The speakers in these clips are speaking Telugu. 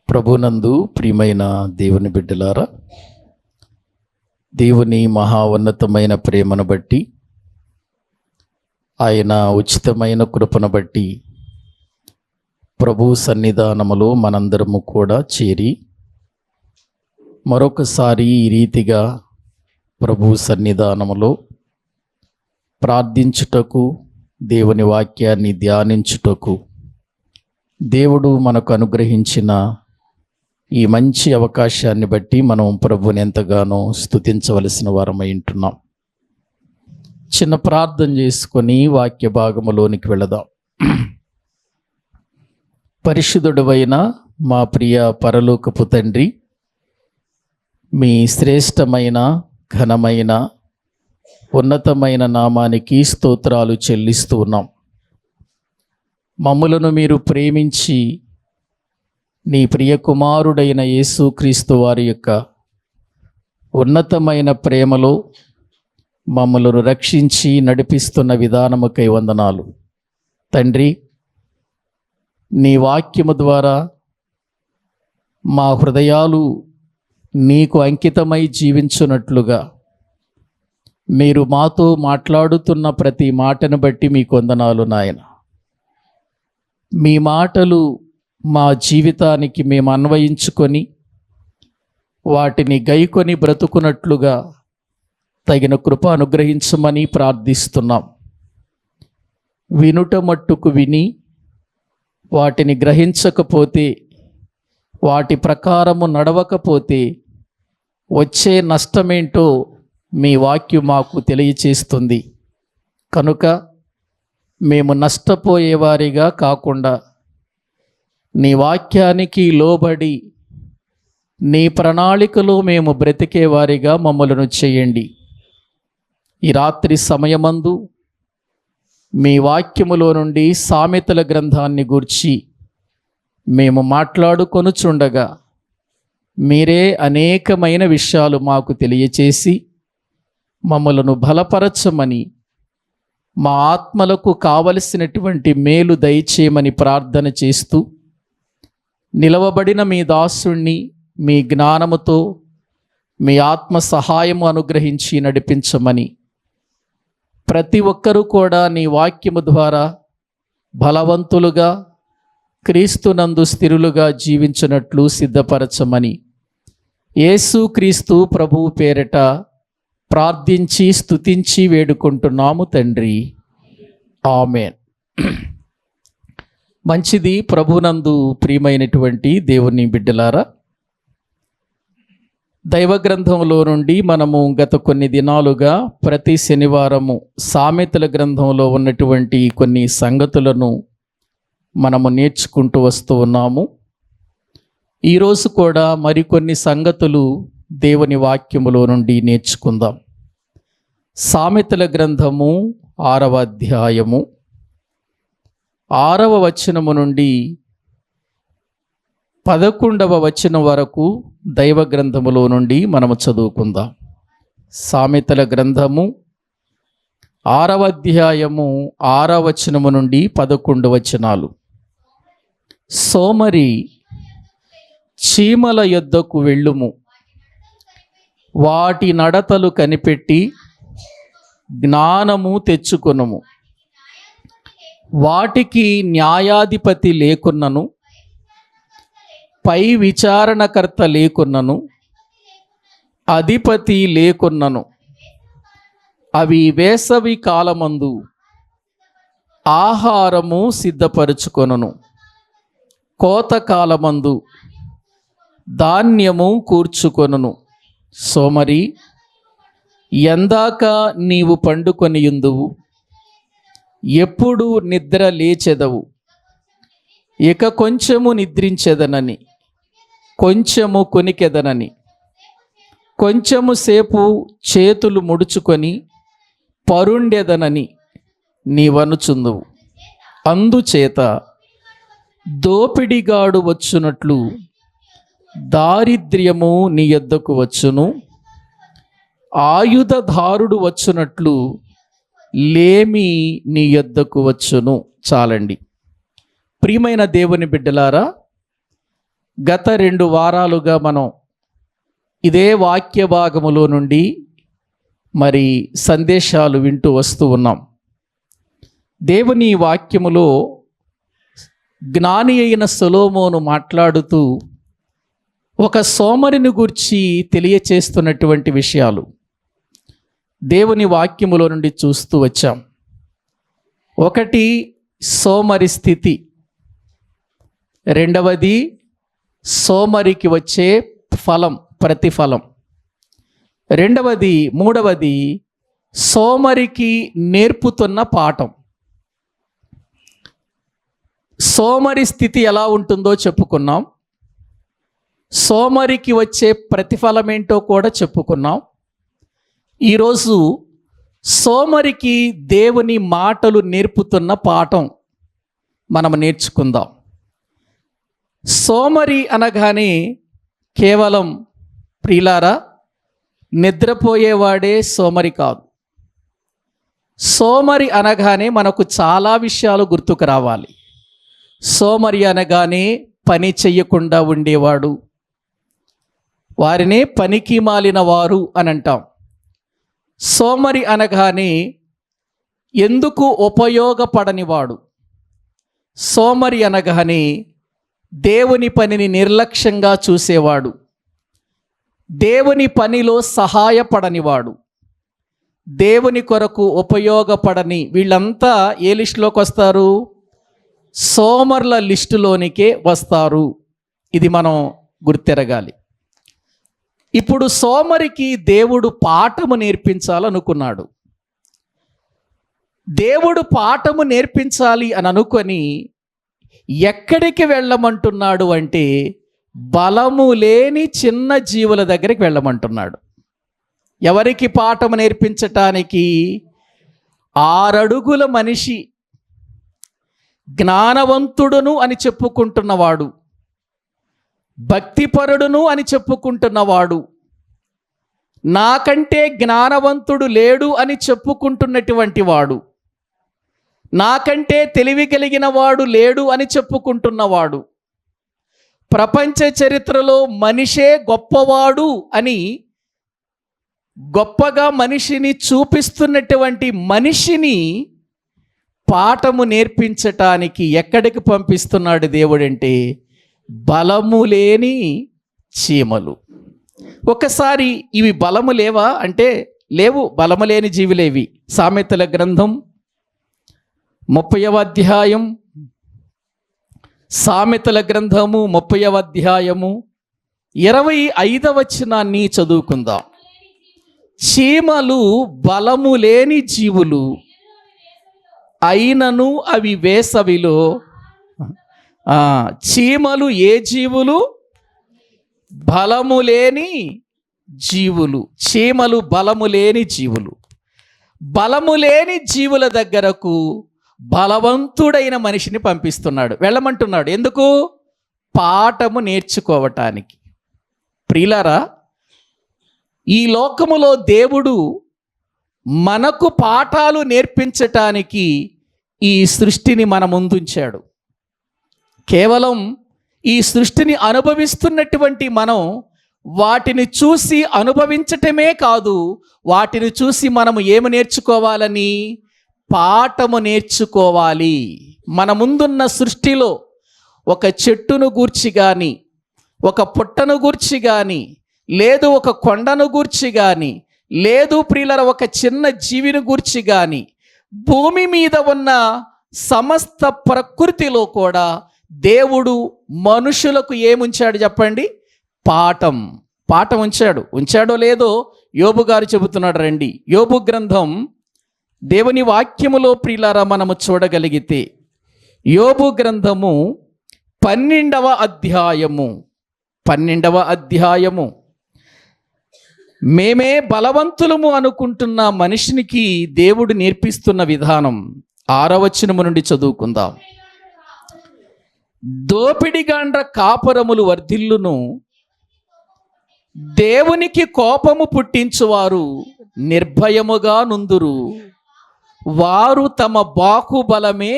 ప్రభునందు ప్రియమైన దేవుని బిడ్డలారా, దేవుని మహా ఉన్నతమైన ప్రేమను బట్టి, ఆయన ఉచితమైన కృపను బట్టి ప్రభు సన్నిధానములో మనందరము కూడా చేరి మరొకసారి ఈ రీతిగా ప్రభు సన్నిధానములో ప్రార్థించుటకు, దేవుని వాక్యాన్ని ధ్యానించుటకు దేవుడు మనకు అనుగ్రహించిన ఈ మంచి అవకాశాన్ని బట్టి మనం ప్రభువుని ఎంతగానో స్తుతించవలసిన వారమై ఉంటున్నాం. చిన్న ప్రార్థన చేసుకొని వాక్య భాగములోనికి వెళదాం. పరిశుద్ధుడవైన మా ప్రియ పరలోకపు తండ్రి, మీ శ్రేష్టమైన, ఘనమైన, ఉన్నతమైన నామానికి స్తోత్రాలు చెల్లిస్తూ ఉన్నాం. మమ్ములను మీరు ప్రేమించి నీ ప్రియ కుమారుడైన యేసుక్రీస్తు వారి యొక్క ఉన్నతమైన ప్రేమలో మమ్మలను రక్షించి నడిపిస్తున్న విధానముకై వందనాలు తండ్రి. నీ వాక్యము ద్వారా మా హృదయాలు నీకు అంకితమై జీవించున్నట్లుగా మీరు మాతో మాట్లాడుతున్న ప్రతి మాటను బట్టి మీకు వందనాలు నాయన. మీ మాటలు మా జీవితానికి మేము అన్వయించుకొని వాటిని గైకొని బ్రతుకున్నట్లుగా తగిన కృప అనుగ్రహించమని ప్రార్థిస్తున్నాం. వినుట మట్టుకు విని వాటిని గ్రహించకపోతే, వాటి ప్రకారము నడవకపోతే వచ్చే నష్టమేంటో మీ వాక్యం మాకు తెలియచేస్తుంది. కనుక మేము నష్టపోయేవారిగా కాకుండా నీ వాక్యానికి లోబడి నీ ప్రణాళికలో మేము బ్రతికేవారిగా మమ్మలను చేయండి. ఈ రాత్రి సమయమందు మీ వాక్యములో నుండి సామెతల గ్రంథాన్ని గూర్చి మేము మాట్లాడుకొనుచుండగా మీరే అనేకమైన విషయాలు మాకు తెలియచేసి మమ్మలను బలపరచమని, మా ఆత్మలకు కావలసినటువంటి మేలు దయచేయమని ప్రార్థన చేస్తూ, నిలవబడిన మీ దాసుణ్ణి మీ జ్ఞానముతో మీ ఆత్మ సహాయము అనుగ్రహించి నడిపించమని, ప్రతి ఒక్కరూ కూడా నీ వాక్యము ద్వారా బలవంతులుగా, క్రీస్తునందు స్థిరులుగా జీవించినట్లు సిద్ధపరచమని యేసుక్రీస్తు ప్రభువు పేరిట ప్రార్థించి స్తుతించి వేడుకుంటున్నాము తండ్రి. ఆమేన్. మంచిది. ప్రభునందు ప్రియమైనటువంటి దేవుని బిడ్డలారా, దైవ గ్రంథంలో నుండి మనము గత కొన్ని దినాలుగా ప్రతి శనివారము సామెతల గ్రంథంలో ఉన్నటువంటి కొన్ని సంగతులను మనము నేర్చుకుంటూ వస్తూ ఉన్నాము. ఈరోజు కూడా మరికొన్ని సంగతులు దేవుని వాక్యములో నుండి నేర్చుకుందాం. సామెతల గ్రంథము 6వ అధ్యాయము 6వ వచనము నుండి 11వ వచనం వరకు దైవ గ్రంథములో నుండి మనము చదువుకుందాం. సామెతల గ్రంథము 6వ అధ్యాయము 6వ వచనము నుండి 11 వచనాలు. సోమరి, చీమల యొద్దకు వెళ్ళుము, వాటి నడతలు కనిపెట్టి జ్ఞానము తెచ్చుకొనుము. వాటికి న్యాయాధిపతి లేకున్నను, పై విచారణకర్త లేకున్నను, అధిపతి లేకున్నను, అవి వేసవి కాలమందు ఆహారము సిద్ధపరచుకొనును, కోతకాలమందు ధాన్యము కూర్చుకొనును. సోమరి, ఎందాక నీవు పండుకొనియుందువు, ఎప్పుడు నిద్ర లేచెదవు? ఇక కొంచెము నిద్రించెదనని, కొంచెము కొనికెదనని, కొంచెము సేపు చేతులు ముడుచుకొని పరుండెదనని నీవనుచుందువు. అందుచేత దోపిడిగాడు వచ్చునట్లు దారిద్ర్యము నీ యొద్దకు వచ్చును, ఆయుధదారుడు వచ్చునట్లు లేమి నీ యొద్దకు వచ్చును. చాలండి. ప్రియమైన దేవుని బిడ్డలారా, గత 2 వారాలుగా మనం ఇదే వాక్య భాగములో నుండి మరి సందేశాలు వింటూ వస్తూ ఉన్నాం. దేవుని వాక్యములో జ్ఞాని అయిన సొలొమోను మాట్లాడుతూ ఒక సోమరిని గూర్చి తెలియచేస్తున్నటువంటి విషయాలు దేవుని వాక్యములో నుండి చూస్తూ వచ్చాం. ఒకటి సోమరి స్థితి, రెండవది సోమరికి వచ్చే ఫలం, ప్రతిఫలం, మూడవది సోమరికి నేర్పుతున్న పాఠం. సోమరి స్థితి ఎలా ఉంటుందో చెప్పుకున్నాం, సోమరికి వచ్చే ప్రతిఫలం ఏంటో కూడా చెప్పుకున్నాం. ఈరోజు సోమరికి దేవుని మాటలు నేర్పుతున్న పాఠం మనం నేర్చుకుందాం. సోమరి అనగానే కేవలం ప్రియులారా నిద్రపోయేవాడే సోమరి కాదు. సోమరి అనగానే మనకు చాలా విషయాలు గుర్తుకు రావాలి. సోమరి అనగానే పని చెయ్యకుండా ఉండేవాడు, వారినే పనికి మాలిన వారు అని అంటాం. సోమరి అనగానే ఎందుకు ఉపయోగపడనివాడు. సోమరి అనగానే దేవుని పనిని నిర్లక్ష్యంగా చూసేవాడు, దేవుని పనిలో సహాయపడనివాడు, దేవుని కొరకు ఉపయోగపడని వీళ్ళంతా ఏ లిస్టులోకి వస్తారు? సోమర్ల లిస్టులోనికే వస్తారు. ఇది మనం గుర్తెరగాలి. ఇప్పుడు సోమరికి దేవుడు పాఠము నేర్పించాలనుకున్నాడు. దేవుడు పాఠము నేర్పించాలి అని అనుకొని ఎక్కడికి వెళ్ళమంటున్నాడు అంటే బలము లేని చిన్న జీవుల దగ్గరికి వెళ్ళమంటున్నాడు. ఎవరికి పాఠము నేర్పించటానికి? 6 అడుగుల మనిషి, జ్ఞానవంతుడును అని చెప్పుకుంటున్నవాడు, భక్తిపరుడును అని చెప్పుకుంటున్నవాడు, నాకంటే జ్ఞానవంతుడు లేడు అని చెప్పుకుంటున్నటువంటి వాడు, నాకంటే తెలివి కలిగిన వాడు లేడు అని చెప్పుకుంటున్నవాడు, ప్రపంచ చరిత్రలో మనిషే గొప్పవాడు అని గొప్పగా మనిషిని చూపిస్తున్నటువంటి మనిషిని పాఠము నేర్పించటానికి ఎక్కడికి పంపిస్తున్నాడు దేవుడంటే బలము లేని చీమలు. ఒకసారి ఇవి బలము లేవా అంటే లేవు, బలము లేని జీవులేవి. సామెతల గ్రంథం 30వ అధ్యాయం, సామెతల గ్రంథము 30వ అధ్యాయము 25వ వచనాన్ని చదువుకుందాం. చీమలు బలము లేని జీవులు అయినను అవి వేసవిలో. చీమలు ఏ జీవులు? బలము లేని జీవులు. చీమలు బలము లేని జీవులు. బలము లేని జీవుల దగ్గరకు బలవంతుడైన మనిషిని పంపిస్తున్నాడు, వెళ్ళమంటున్నాడు. ఎందుకు? పాఠము నేర్చుకోవటానికి. ప్రియులారా, ఈ లోకములో దేవుడు మనకు పాఠాలు నేర్పించటానికి ఈ సృష్టిని మన ముందుంచాడు. కేవలం ఈ సృష్టిని అనుభవిస్తున్నటువంటి మనం వాటిని చూసి అనుభవించటమే కాదు, వాటిని చూసి మనము ఏమి నేర్చుకోవాలని? పాఠము నేర్చుకోవాలి. మన ముందున్న సృష్టిలో ఒక చెట్టును గూర్చి కానీ, ఒక పుట్టను గూర్చి కానీ, లేదు ఒక కొండను గూర్చి కానీ, లేదు ప్రియులర ఒక చిన్న జీవిని గూర్చి కానీ, భూమి మీద ఉన్న సమస్త ప్రకృతిలో కూడా దేవుడు మనుషులకు ఏముంచాడు చెప్పండి? పాఠం ఉంచాడో లేదో యోబు గారు చెబుతున్నాడు. రండి, యోబు గ్రంథం దేవుని వాక్యములో ప్రియులారా మనము చూడగలిగితే యోబు గ్రంథము 12వ అధ్యాయము మేమే బలవంతులము అనుకుంటున్న మనిషినికి దేవుడు నేర్పిస్తున్న విధానం 6వ వచనము నుండి చదువుకుందాం. దోపిడిగాండ్ర కాపురములు వర్ధిల్లును, దేవునికి కోపము పుట్టించువారు నిర్భయముగా నుందురు. వారు తమ బాహుబలమే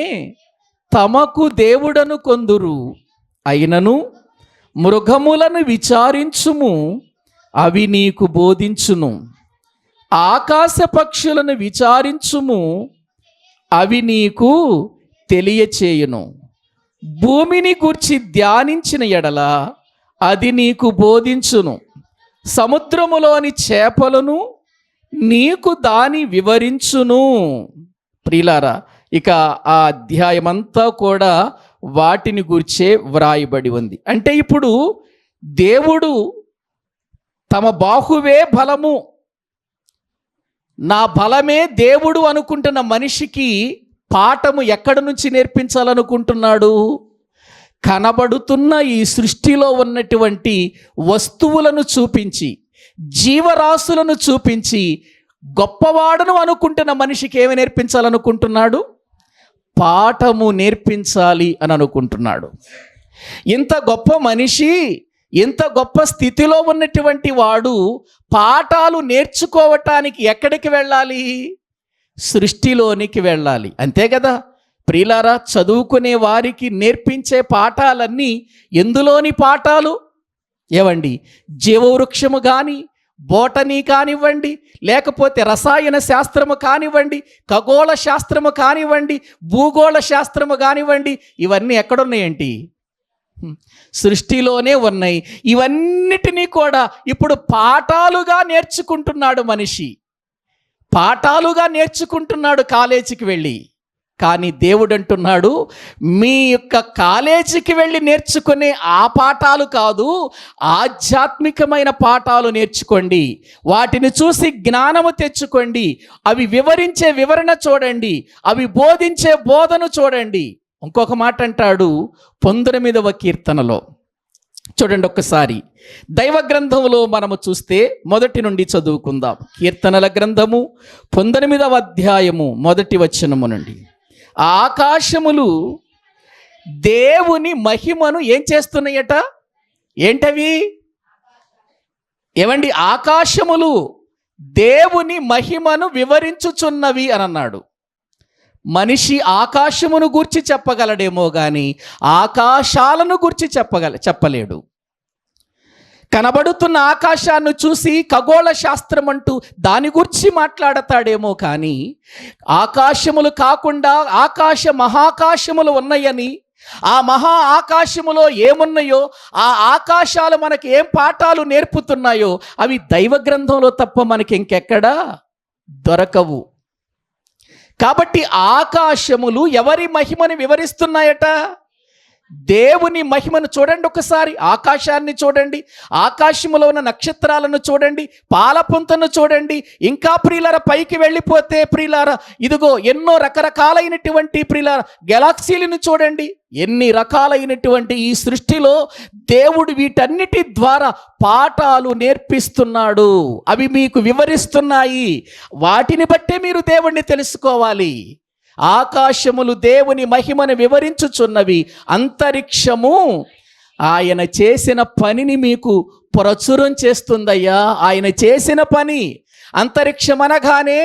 తమకు దేవుడను కొందురు. అయినను మృగములను విచారించుము, అవి నీకు బోధించును. ఆకాశ పక్షులను విచారించుము, అవి నీకు తెలియచేయును. భూమిని గూర్చి ధ్యానించిన ఎడల అది నీకు బోధించును. సముద్రములోని చేపలను నీకు దాని వివరించును. ప్రియులారా, ఇక ఆ అధ్యాయమంతా కూడా వాటిని గూర్చే వ్రాయబడి ఉంది. అంటే ఇప్పుడు దేవుడు తమ బాహువే బలము, నా బలమే దేవుడు అనుకుంటున్న మనిషికి పాఠము ఎక్కడి నుంచి నేర్పించాలనుకుంటున్నాడు? కనబడుతున్న ఈ సృష్టిలో ఉన్నటువంటి వస్తువులను చూపించి, జీవరాశులను చూపించి, గొప్పవాడను అనుకుంటున్న మనిషికి ఏమి నేర్పించాలనుకుంటున్నాడు? పాఠము నేర్పించాలి అని అనుకుంటున్నాడు. ఇంత గొప్ప మనిషి, ఇంత గొప్ప స్థితిలో ఉన్నటువంటి వాడు పాఠాలు నేర్చుకోవటానికి ఎక్కడికి వెళ్ళాలి? సృష్టిలోనికి వెళ్ళాలి. అంతే కదా ప్రియులారా, చదువుకునే వారికి నేర్పించే పాఠాలన్నీ ఎందులోని పాఠాలు? ఏవండి, జీవవృక్షము కానీ, బోటనీ కానివ్వండి, లేకపోతే రసాయన శాస్త్రము కానివ్వండి, ఖగోళ శాస్త్రము కానివ్వండి, భూగోళ శాస్త్రము కానివ్వండి, ఇవన్నీ ఎక్కడున్నాయేంటి? సృష్టిలోనే ఉన్నాయి. ఇవన్నిటినీ కూడా ఇప్పుడు పాఠాలుగా నేర్చుకుంటున్నాడు మనిషి, పాఠాలుగా నేర్చుకుంటున్నాడు కాలేజీకి వెళ్ళి. కానీ దేవుడు అంటున్నాడు, మీ యొక్క కాలేజీకి వెళ్ళి నేర్చుకునే ఆ పాఠాలు కాదు, ఆధ్యాత్మికమైన పాఠాలు నేర్చుకోండి. వాటిని చూసి జ్ఞానము తెచ్చుకోండి. అవి వివరించే వివరణ చూడండి, అవి బోధించే బోధను చూడండి. ఇంకొక మాట అంటాడు 19వ కీర్తనలో, చూడండి ఒక్కసారి. దైవ గ్రంథంలో మనము చూస్తే మొదటి నుండి చదువుకుందాం. కీర్తనల గ్రంథము 19వ అధ్యాయము 1వ వచనము నుండి. ఆకాశములు దేవుని మహిమను ఏం చేస్తున్నాయట? ఏంటవి? ఏమండి, ఆకాశములు దేవుని మహిమను వివరించుచున్నవి అని అన్నాడు. మనిషి ఆకాశమును గూర్చి చెప్పగలడేమో కానీ ఆకాశాలను గూర్చి చెప్పలేడు. కనబడుతున్న ఆకాశాన్ని చూసి ఖగోళ శాస్త్రం అంటూ దాని గురించి మాట్లాడతాడేమో కానీ ఆకాశములు కాకుండా ఆకాశ మహాకాశములు ఉన్నాయని, ఆ మహా ఆకాశములో ఏమున్నాయో, ఆ ఆకాశాలు మనకి ఏం పాఠాలు నేర్పుతున్నాయో అవి దైవ గ్రంథంలో తప్ప మనకి ఇంకెక్కడా దొరకవు. కాబట్టి ఆకాశములు ఎవరి మహిమని వివరిస్తున్నాయట? దేవుని మహిమను చూడండి ఒకసారి. ఆకాశాన్ని చూడండి, ఆకాశములో ఉన్న నక్షత్రాలను చూడండి, పాలపుంతను చూడండి. ఇంకా ప్రియులార పైకి వెళ్ళిపోతే ప్రియులార ఇదిగో ఎన్నో రకరకాలైనటువంటి ప్రియులార గెలాక్సీలను చూడండి. ఎన్ని రకాలైనటువంటి ఈ సృష్టిలో దేవుడు వీటన్నిటి ద్వారా పాఠాలు నేర్పిస్తున్నాడు. అవి మీకు వివరిస్తున్నాయి. వాటిని బట్టే మీరు దేవుణ్ణి తెలుసుకోవాలి. ఆకాశములు దేవుని మహిమను వివరించుచున్నవి, అంతరిక్షము ఆయన చేసిన పనిని మీకు ప్రచురం చేస్తుందయ్యా. ఆయన చేసిన పని అంతరిక్షం అనగానే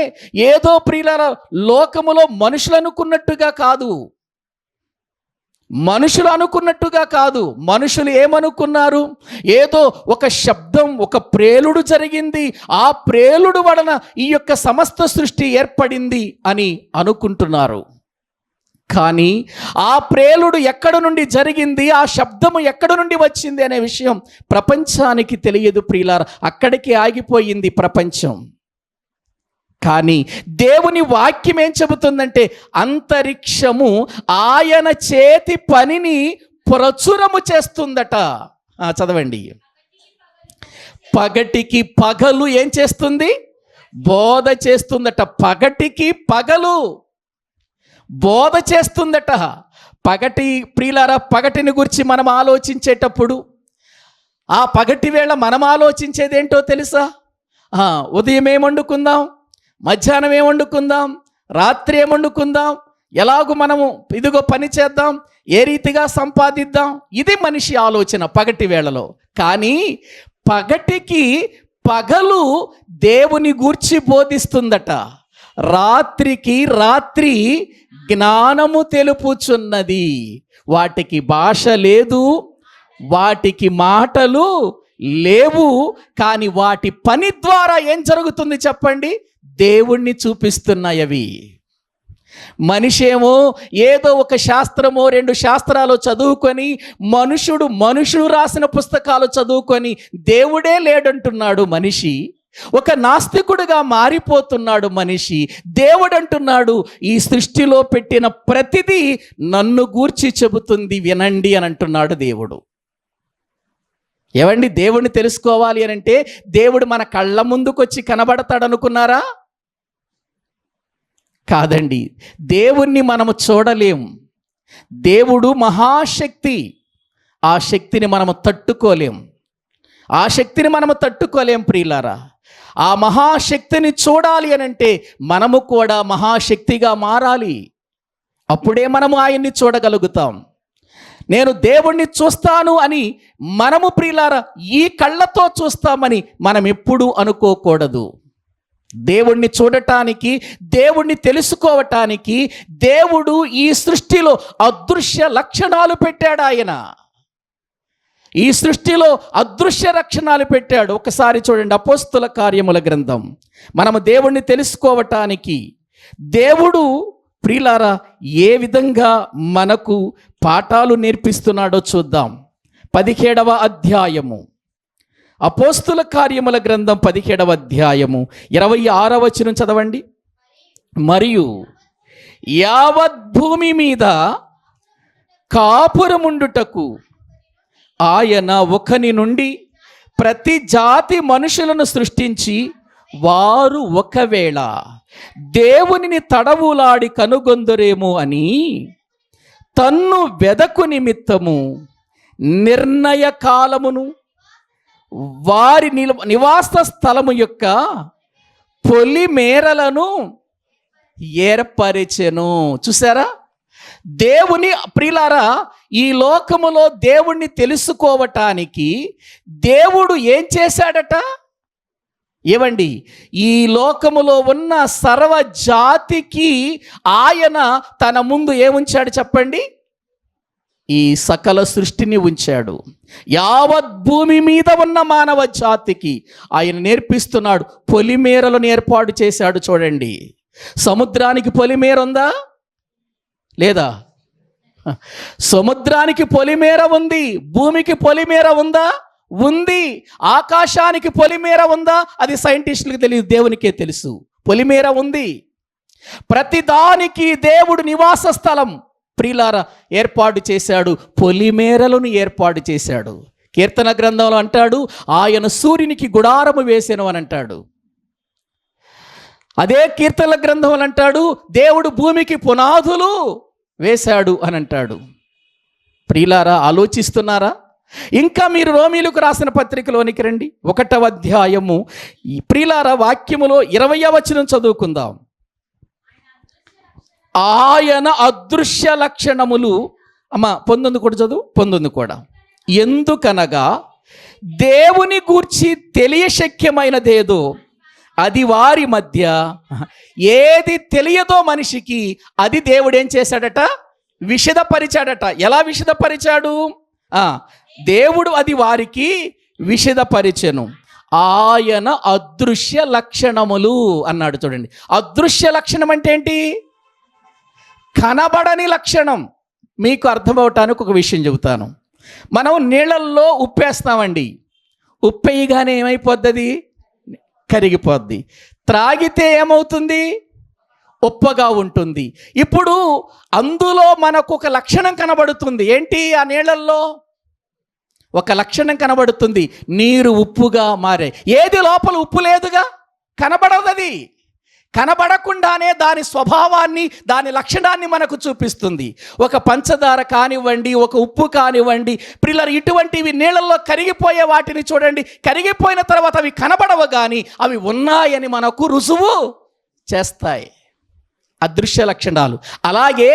ఏదో ప్రియుల లోకములో మనుషులు అనుకున్నట్టుగా కాదు, మనుషులు ఏమనుకున్నారు? ఏదో ఒక శబ్దం, ఒక ప్రేలుడు జరిగింది, ఆ ప్రేలుడు వలన ఈ యొక్క సమస్త సృష్టి ఏర్పడింది అని అనుకుంటున్నారు. కానీ ఆ ప్రేలుడు ఎక్కడి నుండి జరిగింది, ఆ శబ్దము ఎక్కడి నుండి వచ్చింది అనే విషయం ప్రపంచానికి తెలియదు ప్రియులారా. అక్కడికి ఆగిపోయింది ప్రపంచం. కానీ దేవుని వాక్యం ఏం చెబుతుందంటే అంతరిక్షము ఆయన చేతి పనిని ప్రచురము చేస్తుందట. చదవండి. పగటికి పగలు ఏం చేస్తుంది? బోధ చేస్తుందట. పగటికి పగలు బోధ చేస్తుందట. పగటి ప్రియులారా, పగటిని గురించి మనం ఆలోచించేటప్పుడు ఆ పగటి వేళ మనం ఆలోచించేదేంటో తెలుసా? ఉదయం ఏం వండుకుందాం, మధ్యాహ్నం ఏం వండుకుందాం, రాత్రి ఏం వండుకుందాం, ఎలాగూ మనము ఇదిగో పని చేద్దాం, ఏ రీతిగా సంపాదిద్దాం, ఇది మనిషి ఆలోచన పగటి వేళలో. కానీ పగటికి పగలు దేవుని గూర్చి బోధిస్తుందట. రాత్రికి రాత్రి జ్ఞానము తెలుపుచున్నది. వాటికి భాష లేదు, వాటికి మాటలు లేవు, కానీ వాటి పని ద్వారా ఏం జరుగుతుంది చెప్పండి? దేవుణ్ణి చూపిస్తున్నాయి అవి. మనిషేమో ఏదో ఒక శాస్త్రమో 2 శాస్త్రాలు చదువుకొని, మనుషుడు రాసిన పుస్తకాలు చదువుకొని దేవుడే లేడంటున్నాడు మనిషి. ఒక నాస్తికుడిగా మారిపోతున్నాడు మనిషి. దేవుడు అంటున్నాడు, ఈ సృష్టిలో పెట్టిన ప్రతిదీ నన్ను గూర్చి చెబుతుంది, వినండి అని అంటున్నాడు దేవుడు. ఏవండి, దేవుణ్ణి తెలుసుకోవాలి అని అంటే దేవుడు మన కళ్ళ ముందుకొచ్చి కనబడతాడు అనుకున్నారా? కాదండి, దేవుణ్ణి మనము చూడలేం. దేవుడు మహాశక్తి. ఆ శక్తిని మనము తట్టుకోలేం. ప్రియులారా. ఆ మహాశక్తిని చూడాలి అని అంటే మనము కూడా మహాశక్తిగా మారాలి. అప్పుడే మనము ఆయన్ని చూడగలుగుతాం. నేను దేవుణ్ణి చూస్తాను అని మనము ప్రియులారా ఈ కళ్ళతో చూస్తామని మనం ఎప్పుడూ అనుకోకూడదు. దేవుణ్ణి చూడటానికి, దేవుణ్ణి తెలుసుకోవటానికి దేవుడు ఈ సృష్టిలో అదృశ్య లక్షణాలు పెట్టాడు. ఆయన ఈ సృష్టిలో అదృశ్య లక్షణాలు పెట్టాడు. ఒకసారి చూడండి, అపోస్తుల కార్యముల గ్రంథం. మనము దేవుణ్ణి తెలుసుకోవటానికి దేవుడు ప్రియులారా ఏ విధంగా మనకు పాఠాలు నేర్పిస్తున్నాడో చూద్దాం. 17వ అధ్యాయము, అపోస్తుల కార్యముల గ్రంథం 17వ అధ్యాయము 26వ వచనం చదవండి. మరియు యావత్ భూమి మీద కాపురముండుటకు ఆయన ఒకని నుండి ప్రతి జాతి మనుషులను సృష్టించి, వారు ఒకవేళ దేవునిని తడవులాడి కనుగొందరేమో అని తన్ను వెదకు నిమిత్తము నిర్ణయ కాలమును వారి నివాస స్థలము యొక్క పొలిమేరలను ఏర్పరిచెను. చూసారా? దేవుని ప్రియులారా, ఈ లోకములో దేవుణ్ణి తెలుసుకోవటానికి దేవుడు ఏం చేశాడట? ఏవండి, ఈ లోకములో ఉన్న సర్వ జాతికి ఆయన తన ముందు ఏముంచాడు చెప్పండి? ఈ సకల సృష్టిని ఉంచాడు. యావత్ భూమి మీద ఉన్న మానవ జాతికి ఆయన నేర్పిస్తున్నాడు. పొలిమేరలను ఏర్పాటు చేశాడు. చూడండి, సముద్రానికి పొలిమేర ఉందా లేదా? సముద్రానికి పొలిమేర ఉంది. భూమికి పొలిమేర ఉందా? ఉంది. ఆకాశానికి పొలిమేర ఉందా? అది సైంటిస్టులకు తెలియదు, దేవునికే తెలుసు. పొలిమేర ఉంది. ప్రతిదానికి దేవుడు నివాస స్థలం ప్రియులారా ఏర్పాటు చేశాడు. పొలిమేరలను ఏర్పాటు చేశాడు. కీర్తన గ్రంథంలో అంటాడు, ఆయన సూర్యునికి గుడారము వేసెను అని అంటాడు. అదే కీర్తన గ్రంథంలో అంటాడు, దేవుడు భూమికి పునాదులు వేశాడు అని అంటాడు. ప్రియులారా, ఆలోచిస్తున్నారా? ఇంకా మీరు రోమీలకు రాసిన పత్రికలోనికి రండి, 1వ అధ్యాయము. ప్రియులారా, వాక్యములో 20వ వచనం చదువుకుందాం. ఆయన అదృశ్య లక్షణములు, అమ్మ 19 కూడా చదువు, 19 కూడా. ఎందుకనగా దేవుని గూర్చి తెలియశక్యమైనదేదో అది వారి మధ్య, ఏది తెలియదో మనిషికి అది దేవుడు ఏం చేశాడట? విషదపరిచాడట. ఎలా విషదపరిచాడు? దేవుడు అది వారికి విషదపరిచెను. ఆయన అదృశ్య లక్షణములు అన్నాడు. చూడండి, అదృశ్య లక్షణం అంటే ఏంటి? కనబడని లక్షణం. మీకు అర్థమవటానికి ఒక విషయం చెబుతాను. మనం నీళ్ళల్లో ఉప్పేస్తామండి. ఉప్పేయగానే ఏమైపోద్ది? కరిగిపోద్ది. త్రాగితే ఏమవుతుంది? ఉప్పగా ఉంటుంది. ఇప్పుడు అందులో మనకు ఒక లక్షణం కనబడుతుంది. ఏంటి? ఆ నీళ్ళల్లో ఒక లక్షణం కనబడుతుంది. నీరు ఉప్పుగా మారే. ఏది లోపల ఉప్పు లేదుగా, కనబడదు. అది కనబడకుండానే దాని స్వభావాన్ని, దాని లక్షణాన్ని మనకు చూపిస్తుంది. ఒక పంచదార కానివ్వండి, ఒక ఉప్పు కానివ్వండి, ప్రియులారా, ఇటువంటివి నీళ్ళల్లో కరిగిపోయే వాటిని చూడండి. కరిగిపోయిన తర్వాత అవి కనబడవు, కానీ అవి ఉన్నాయని మనకు రుజువు చేస్తాయి. అదృశ్య లక్షణాలు. అలాగే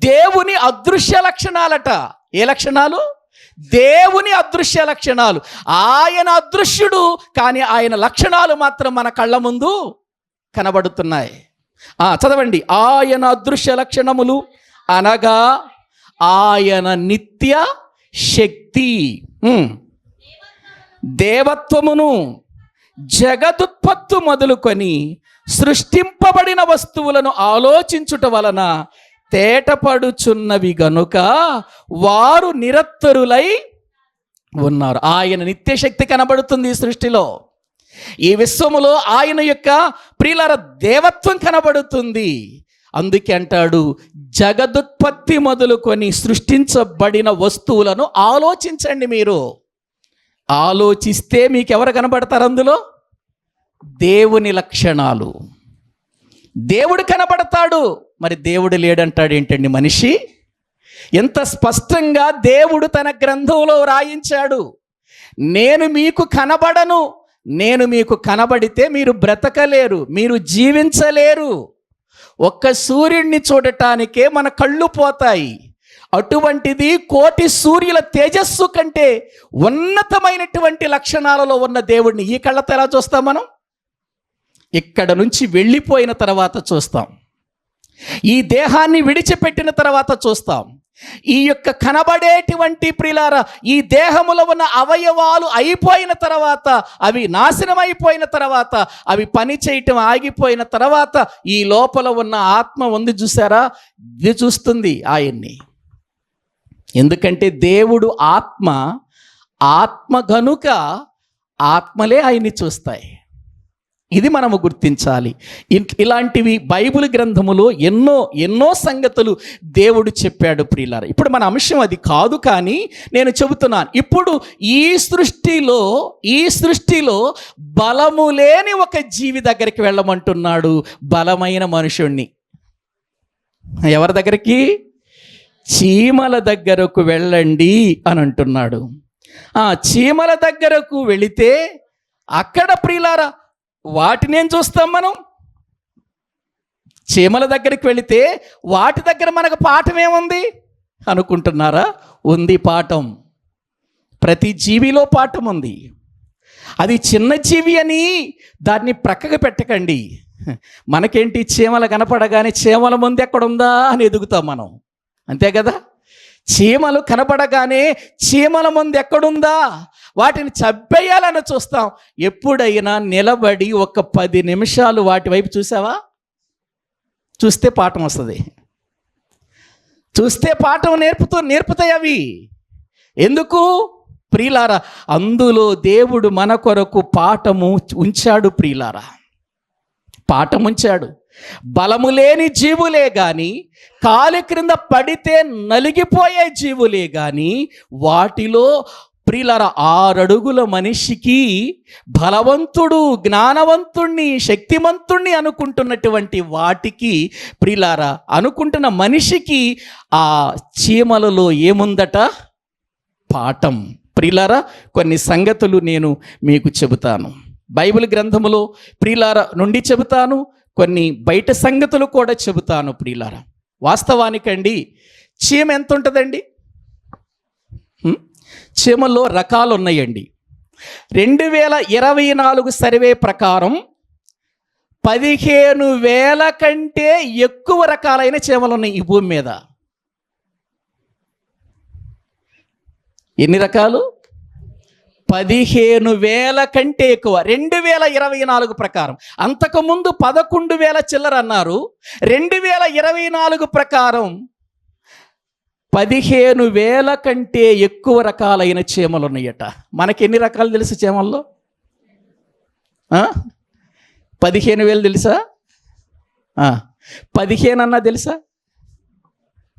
దేవుని అదృశ్య లక్షణాలట. ఏ లక్షణాలు? దేవుని అదృశ్య లక్షణాలు. ఆయన అదృశ్యుడు, కానీ ఆయన లక్షణాలు మాత్రం మన కళ్ళ ముందు కనబడుతున్నాయి. చదవండి. ఆయన అదృశ్య లక్షణములు అనగా ఆయన నిత్య శక్తి. దేవత్వమును జగదుత్పత్తు మొదలుకొని సృష్టింపబడిన వస్తువులను ఆలోచించుట వలన తేటపడుచున్నవి గనుక వారు నిరత్తరులై ఉన్నారు. ఆయన నిత్యశక్తి కనబడుతుంది ఈ సృష్టిలో. ఈ విశ్వములో ఆయన యొక్క ప్రియులార దేవత్వం కనబడుతుంది. అందుకే అంటాడు, జగదుత్పత్తి మొదలుకొని సృష్టించబడిన వస్తువులను ఆలోచించండి. మీరు ఆలోచిస్తే మీకు ఎవరు కనబడతారు? అందులో దేవుని లక్షణాలు. దేవుడు కనబడతాడు. మరి దేవుడు లేడంటాడు ఏంటండి మనిషి? ఎంత స్పష్టంగా దేవుడు తన గ్రంథంలో రాయించాడు. నేను మీకు కనబడను, నేను మీకు కనబడితే మీరు బ్రతకలేరు, మీరు జీవించలేరు. ఒక్క సూర్యుడిని చూడటానికే మన కళ్ళు పోతాయి. అటువంటిది కోటి సూర్యుల తేజస్సు కంటే ఉన్నతమైనటువంటి లక్షణాలలో ఉన్న దేవుడిని ఈ కళ్ళతో ఎలా చూస్తాం? మనం ఇక్కడ నుంచి వెళ్ళిపోయిన తర్వాత చూస్తాం, ఈ దేహాన్ని విడిచిపెట్టిన తర్వాత చూస్తాం. ఈ యొక్క కనబడేటువంటి ప్రియులార ఈ దేహములో ఉన్న అవయవాలు అయిపోయిన తర్వాత, అవి నాశనం అయిపోయిన తర్వాత, అవి పని చేయటం ఆగిపోయిన తర్వాత ఈ లోపల ఉన్న ఆత్మ ఉంది చూసారా, ఇది చూస్తుంది ఆయన్ని. ఎందుకంటే దేవుడు ఆత్మ, ఆత్మ గనుక ఆత్మలే ఆయన్ని చూస్తాయి. ఇది మనము గుర్తించాలి. ఇలాంటివి బైబిల్ గ్రంథములో ఎన్నో సంగతులు దేవుడు చెప్పాడు ప్రియులారా. ఇప్పుడు మన అంశం అది కాదు, కానీ నేను చెబుతున్నాను. ఇప్పుడు ఈ సృష్టిలో బలము లేని ఒక జీవి దగ్గరికి వెళ్ళమంటున్నాడు, బలమైన మనుషుణ్ణి. ఎవరి దగ్గరికి? చీమల దగ్గరకు వెళ్ళండి అని అంటున్నాడు. చీమల దగ్గరకు వెళితే అక్కడ ప్రియులారా వాటిని ఏం చూస్తాం మనం? చీమల దగ్గరికి వెళితే వాటి దగ్గర మనకు పాఠం ఏముంది అనుకుంటున్నారా? ఉంది పాఠం. ప్రతి జీవిలో పాఠం ఉంది. అది చిన్న జీవి అని దాన్ని ప్రక్కకు పెట్టకండి. మనకేంటి, చీమలు కనపడగానే చీమల ముందు ఎక్కడుందా అని ఎదుగుతాం మనం, అంతే కదా? చీమలు కనపడగానే చీమల ముందు ఎక్కడుందా, వాటిని చంపేయాలని చూస్తాం. ఎప్పుడైనా నిలబడి ఒక 10 నిమిషాలు వాటి వైపు చూసావా? చూస్తే పాఠం వస్తుంది. చూస్తే పాఠం నేర్పుతాయి అవి. ఎందుకు ప్రియులారా? అందులో దేవుడు మన కొరకు పాఠము ఉంచాడు ప్రియులారా, పాఠం ఉంచాడు. బలము లేని జీవులే గాని, కాలి క్రింద పడితే నలిగిపోయే జీవులే గాని, వాటిలో ప్రియులారా 6 అడుగుల మనిషికి బలవంతుడు, జ్ఞానవంతుణ్ణి, శక్తిమంతుణ్ణి అనుకుంటున్నటువంటి వాటికి ప్రియులారా అనుకుంటున్న మనిషికి ఆ చీమలలో ఏముందట? పాఠం. ప్రియులారా కొన్ని సంగతులు నేను మీకు చెబుతాను, బైబిల్ గ్రంథములో ప్రియులారా నుండి చెబుతాను, కొన్ని బయట సంగతులు కూడా చెబుతాను ప్రియులారా. వాస్తవానికండి చీమ ఎంత ఉంటుందండి? చీమల్లో రకాలు ఉన్నాయండి. 2024 సర్వే ప్రకారం 15,000 కంటే ఎక్కువ రకాలైన చీమలు ఉన్నాయి ఈ భూమి మీద. ఎన్ని రకాలు? 15,000 కంటే ఎక్కువ 2024 ప్రకారం. అంతకుముందు 11,000 చిల్లర అన్నారు. 2024 ప్రకారం 15,000 కంటే ఎక్కువ రకాలైన చీమలు ఉన్నాయట. మనకి ఎన్ని రకాలు తెలుసు చీమల్లో? 15,000 తెలుసా? 15 అన్నా తెలుసా?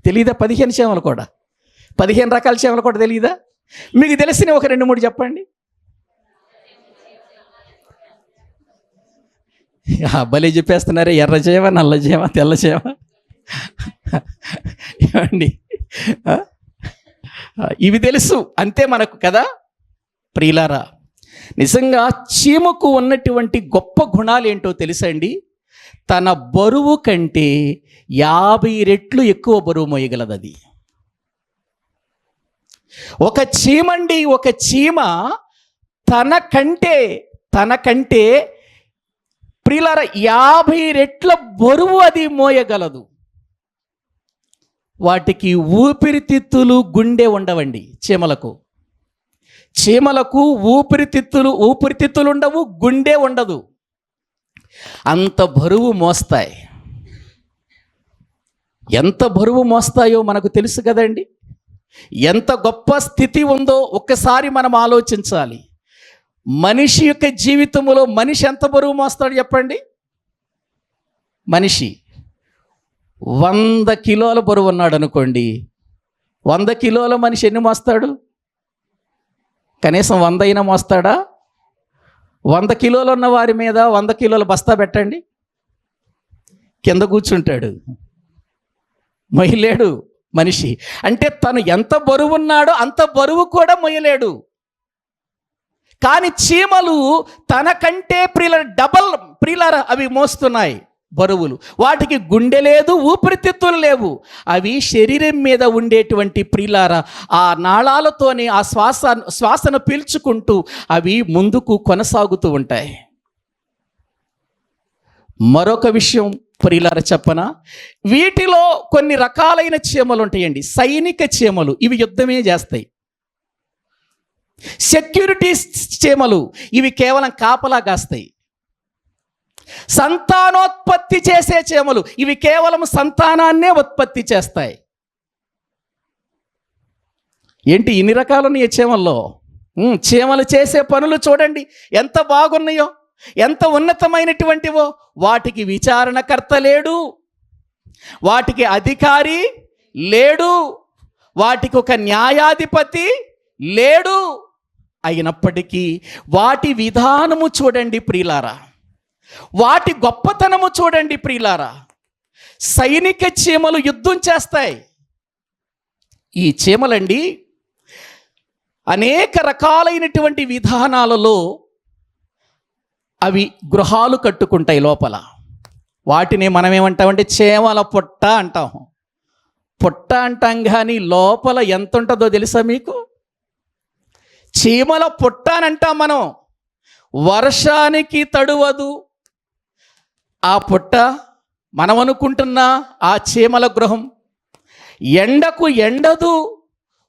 తెలీదా? 15 చీమలు కూడా, 15 రకాల చీమలు కూడా తెలీదా? మీకు తెలిసిన ఒక 2-3 చెప్పండి. భలే చెప్పేస్తున్నారే, ఎర్ర చీమ, నల్ల చీమ, తెల్ల చీమ. ఏమండి, ఇవి తెలుసు అంతే మనకు కదా ప్రియులారా. నిజంగా చీమకు ఉన్నటువంటి గొప్ప గుణాలు ఏంటో తెలుసండి? తన బరువు కంటే 50 రెట్లు ఎక్కువ బరువు మోయగలదు అది. ఒక చీమ తనకంటే ప్రియులారా 50 రెట్ల బరువు అది మోయగలదు. వాటికి ఊపిరితిత్తులు, గుండె ఉండవండి చీమలకు. చీమలకు ఊపిరితిత్తులు ఉండవు, గుండె ఉండదు, అంత బరువు మోస్తాయి. ఎంత బరువు మోస్తాయో మనకు తెలుసు కదండి. ఎంత గొప్ప స్థితి ఉందో ఒక్కసారి మనం ఆలోచించాలి. మనిషి యొక్క జీవితంలో మనిషి ఎంత బరువు మోస్తాడు చెప్పండి? మనిషి 100 కిలోల బరువు ఉన్నాడు అనుకోండి, 100 కిలోల మనిషి ఎన్ని మోస్తాడు? కనీసం 100 అయినా మోస్తాడా? 100 కిలోలు ఉన్న వారి మీద 100 కిలోల బస్తా పెట్టండి, కింద కూర్చుంటాడు, మొయ్యలేడు మనిషి. అంటే తను ఎంత బరువు ఉన్నాడో అంత బరువు కూడా మొయ్యలేడు. కానీ చీమలు తనకంటే డబల్ అవి మోస్తున్నాయి బరువులు. వాటికి గుండె లేదు, ఊపిరితిత్తులు లేవు. అవి శరీరం మీద ఉండేటువంటి ఆ నాళాలతోనే ఆ శ్వాసను పీల్చుకుంటూ అవి ముందుకు కొనసాగుతూ ఉంటాయి. మరొక విషయం చెప్పనా, వీటిలో కొన్ని రకాలైన చీమలు ఉంటాయండి. సైనిక చీమలు, ఇవి యుద్ధమే చేస్తాయి. సెక్యూరిటీ చీమలు, ఇవి కేవలం కాపలా కాస్తాయి. సంతానోత్పత్తి చేసే చీమలు, ఇవి కేవలం సంతానాన్నే ఉత్పత్తి చేస్తాయి. ఏంటి ఇన్ని రకాలు ఉన్నాయి చీమల్లో? చీమలు చేసే పనులు చూడండి ఎంత బాగున్నాయో, ఎంత ఉన్నతమైనటువంటివో. వాటికి విచారణకర్త లేడు, వాటికి అధికారి లేడు, వాటికి ఒక న్యాయాధిపతి లేడు. అయినప్పటికీ వాటి విధానము చూడండి ప్రియులారా, వాటి గొప్పతనము చూడండి ప్రియులారా. సైనిక చీమలు యుద్ధం చేస్తాయి. ఈ చీమలండి అనేక రకాలైనటువంటి విధానాలలో అవి గృహాలు కట్టుకుంటాయి లోపల. వాటిని మనం ఏమంటామంటే చీమల పుట్ట అంటాం. పుట్ట అంటాం కానీ లోపల ఎంత ఉంటుందో తెలుసా మీకు? చీమల పుట్ట అని అంటాం మనం. వర్షానికి తడువదు ఆ పుట్ట, మనం అనుకుంటున్న ఆ చీమల గృహం. ఎండకు ఎండదు.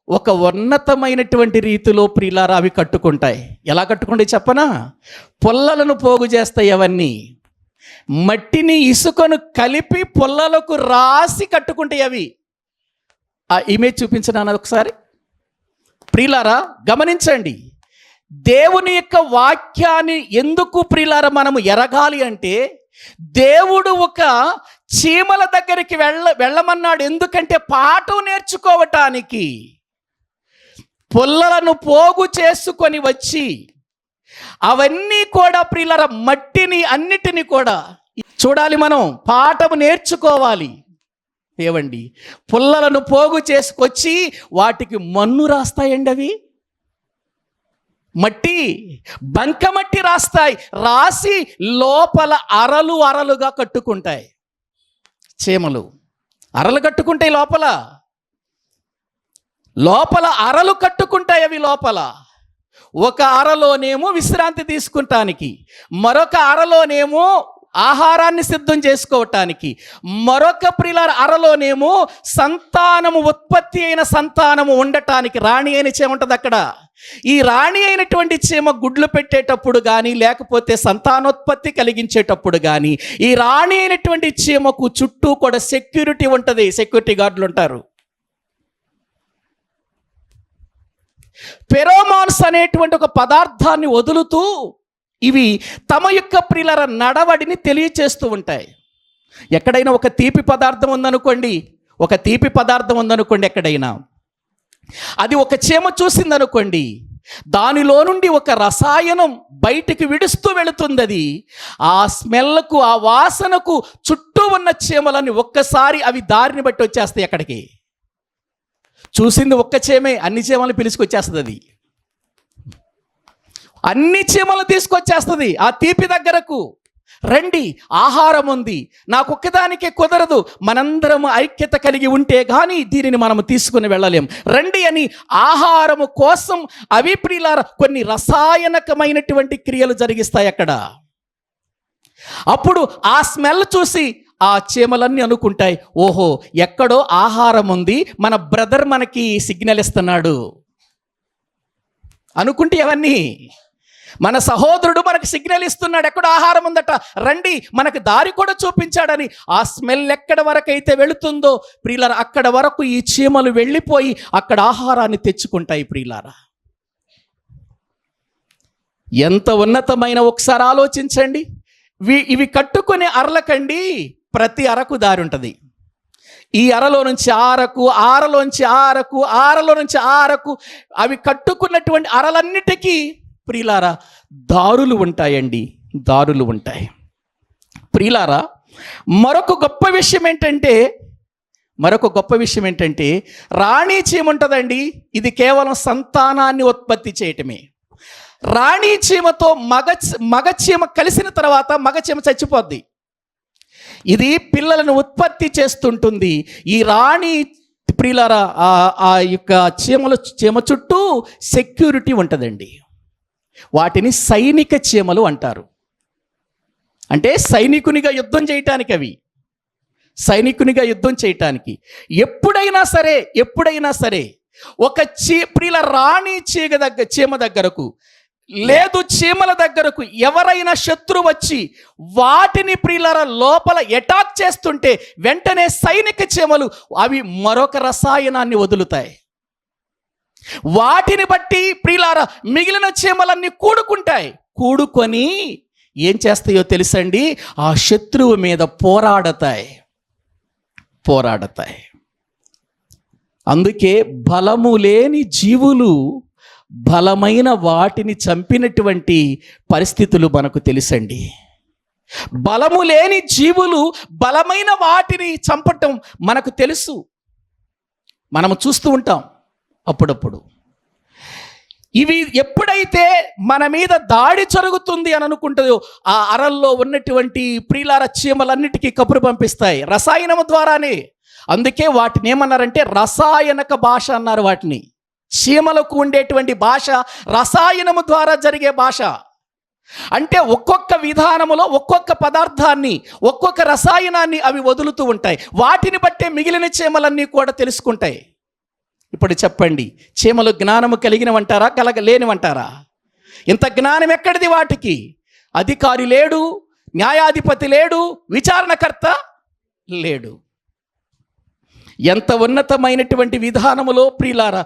ఒక ఉన్నతమైనటువంటి రీతిలో ప్రియులారా అవి కట్టుకుంటాయి. ఎలా కట్టుకుంటాయి చెప్పనా? పుల్లలను పోగు చేస్తాయి. అవన్నీ మట్టిని ఇసుకను కలిపి పుల్లలకు రాసి కట్టుకుంటాయి అవి. ఆ ఇమేజ్ చూపించడానికి ఒకసారి ప్రియులారా గమనించండి. దేవుని యొక్క వాక్యాన్ని ఎందుకు ప్రియులారా మనము ఎరగాలి అంటే, దేవుడు ఒక చీమల దగ్గరికి వెళ్ళమన్నాడు. ఎందుకంటే పాఠం నేర్చుకోవటానికి. పుల్లలను పోగు చేసుకొని వచ్చి అవన్నీ కూడా ప్రియులారా మట్టిని అన్నిటిని కూడా చూడాలి, మనం పాఠం నేర్చుకోవాలి. ఏవండి, పుల్లలను పోగు చేసుకొచ్చి వాటికి మన్ను రాస్తాయండి. అవి మట్టి, బంకమట్టి రాస్తాయి. రాసి లోపల అరలుగా కట్టుకుంటాయి. చీమలు అరలు కట్టుకుంటాయి లోపల అరలు కట్టుకుంటాయి. అవి లోపల ఒక అరలోనేమో విశ్రాంతి తీసుకుంటానికి, మరొక అరలోనేమో ఆహారాన్ని సిద్ధం చేసుకోవటానికి, మరొక ప్రియులారా అరలోనేమో సంతానము ఉత్పత్తి అయిన సంతానము ఉండటానికి రాణి అయిన చీమ ఉంటుంది అక్కడ. ఈ రాణి అయినటువంటి చీమ గుడ్లు పెట్టేటప్పుడు కానీ, లేకపోతే సంతానోత్పత్తి కలిగించేటప్పుడు కానీ, ఈ రాణి అయినటువంటి చీమకు చుట్టూ కూడా సెక్యూరిటీ ఉంటుంది. సెక్యూరిటీ గార్డులు ఉంటారు. ఫెరోమాన్స్ అనేటువంటి ఒక పదార్థాన్ని వదులుతూ ఇవి తమ యొక్క ప్రియుల నడవడిని తెలియచేస్తూ ఉంటాయి. ఎక్కడైనా ఒక తీపి పదార్థం ఉందనుకోండి, ఎక్కడైనా అది ఒక చీమ చూసిందనుకోండి, దానిలో నుండి ఒక రసాయనం బయటికి విడుస్తూ వెళుతుంది. అది ఆ స్మెల్కు, ఆ వాసనకు చుట్టూ ఉన్న చీమలని ఒక్కసారి అవి దారిని బట్టి వచ్చేస్తాయి. ఎక్కడికి చూసింది ఒక్క చీమే, అన్ని చీమలు పిలుచుకొచ్చేస్తుంది. అది అన్ని చీమలు తీసుకొచ్చేస్తుంది ఆ తీపి దగ్గరకు. రండి, ఆహారం ఉంది, నాకొక్కదానికే కుదరదు, మనందరం ఐక్యత కలిగి ఉంటే కానీ దీనిని మనము తీసుకుని వెళ్ళలేం, రండి అని ఆహారము కోసం అవి ప్రియులారా కొన్ని రసాయనకమైనటువంటి క్రియలు జరిగిస్తాయి అక్కడ. అప్పుడు ఆ స్మెల్ చూసి ఆ చీమలన్నీ అనుకుంటాయి, ఓహో ఎక్కడో ఆహారం ఉంది, మన బ్రదర్ మనకి సిగ్నల్ ఇస్తున్నాడు. అనుకుంటే అవన్నీ మన సహోదరుడు మనకు సిగ్నల్ ఇస్తున్నాడు, ఎక్కడ ఆహారం ఉందట, రండి, మనకు దారి కూడా చూపించాడని. ఆ స్మెల్ ఎక్కడ వరకు అయితే వెళుతుందో ప్రియులారా, అక్కడ వరకు ఈ చీమలు వెళ్ళిపోయి అక్కడ ఆహారాన్ని తెచ్చుకుంటాయి. ప్రియులారా, ఎంత ఉన్నతమైన, ఒకసారి ఆలోచించండి. ఇవి కట్టుకునే అరలకండి ప్రతి అరకు దారి ఉంటుంది. ఈ అరలో నుంచి ఆరకు, ఆరలోంచి ఆరకు, ఆరలో నుంచి ఆరకు, అవి కట్టుకున్నటువంటి అరలన్నిటికీ ప్రియులారా దారులు ఉంటాయండి, దారులు ఉంటాయి. ప్రియులారా, మరొక గొప్ప విషయం ఏంటంటే రాణి చీమ ఉంటుందండి. ఇది కేవలం సంతానాన్ని ఉత్పత్తి చేయటమే. రాణి చీమతో మగ చీమ కలిసిన తర్వాత మగ చీమ చచ్చిపోద్ది. ఇది పిల్లలను ఉత్పత్తి చేస్తుంటుంది. ఈ రాణి ప్రియులారా ఆ యొక్క చీమ చుట్టూ సెక్యూరిటీ ఉంటుందండి. వాటిని సైనిక చీమలు అంటారు. అంటే సైనికునిగా యుద్ధం చేయటానికి, అవి సైనికునిగా యుద్ధం చేయటానికి. ఎప్పుడైనా సరే ఒక ప్రియుల రాణి చీమ దగ్గరకు లేదు, చీమల దగ్గరకు ఎవరైనా శత్రువు వచ్చి వాటిని ప్రియులార లోపల అటాక్ చేస్తుంటే వెంటనే సైనిక చీమలు అవి మరొక రసాయనాన్ని వదులుతాయి. వాటిని బట్టి ప్రియులార మిగిలిన చీమలన్నీ కూడుకొని ఏం చేస్తాయో తెలుసండి, ఆ శత్రువు మీద పోరాడతాయి. అందుకే బలము లేని జీవులు బలమైన వాటిని చంపినటువంటి పరిస్థితులు మనకు తెలుసండి. బలము లేని జీవులు బలమైన వాటిని చంపటం మనకు తెలుసు, మనము చూస్తూ ఉంటాం అప్పుడప్పుడు. ఇవి ఎప్పుడైతే మన మీద దాడి జరుగుతుంది అని అనుకుంటుందో ఆ అరల్లో ఉన్నటువంటి ప్రియులార చీమలన్నిటికీ కబురు పంపిస్తాయి రసాయనము ద్వారానే. అందుకే వాటిని ఏమన్నారంటే రసాయనక భాష అన్నారు. వాటిని చీమలకు ఉండేటువంటి భాష రసాయనము ద్వారా జరిగే భాష. అంటే ఒక్కొక్క విధానములో ఒక్కొక్క పదార్థాన్ని, ఒక్కొక్క రసాయనాన్ని అవి వదులుతూ ఉంటాయి. వాటిని బట్టే మిగిలిన చీమలన్నీ కూడా తెలుసుకుంటాయి. ఇప్పుడు చెప్పండి, చీమలు జ్ఞానము కలిగినవంటారా, కలగలేనివంటారా? ఇంత జ్ఞానం ఎక్కడిది వాటికి? అధికారి లేడు, న్యాయాధిపతి లేడు, విచారణకర్త లేడు. ఎంత ఉన్నతమైనటువంటి విధానములో ప్రియులారా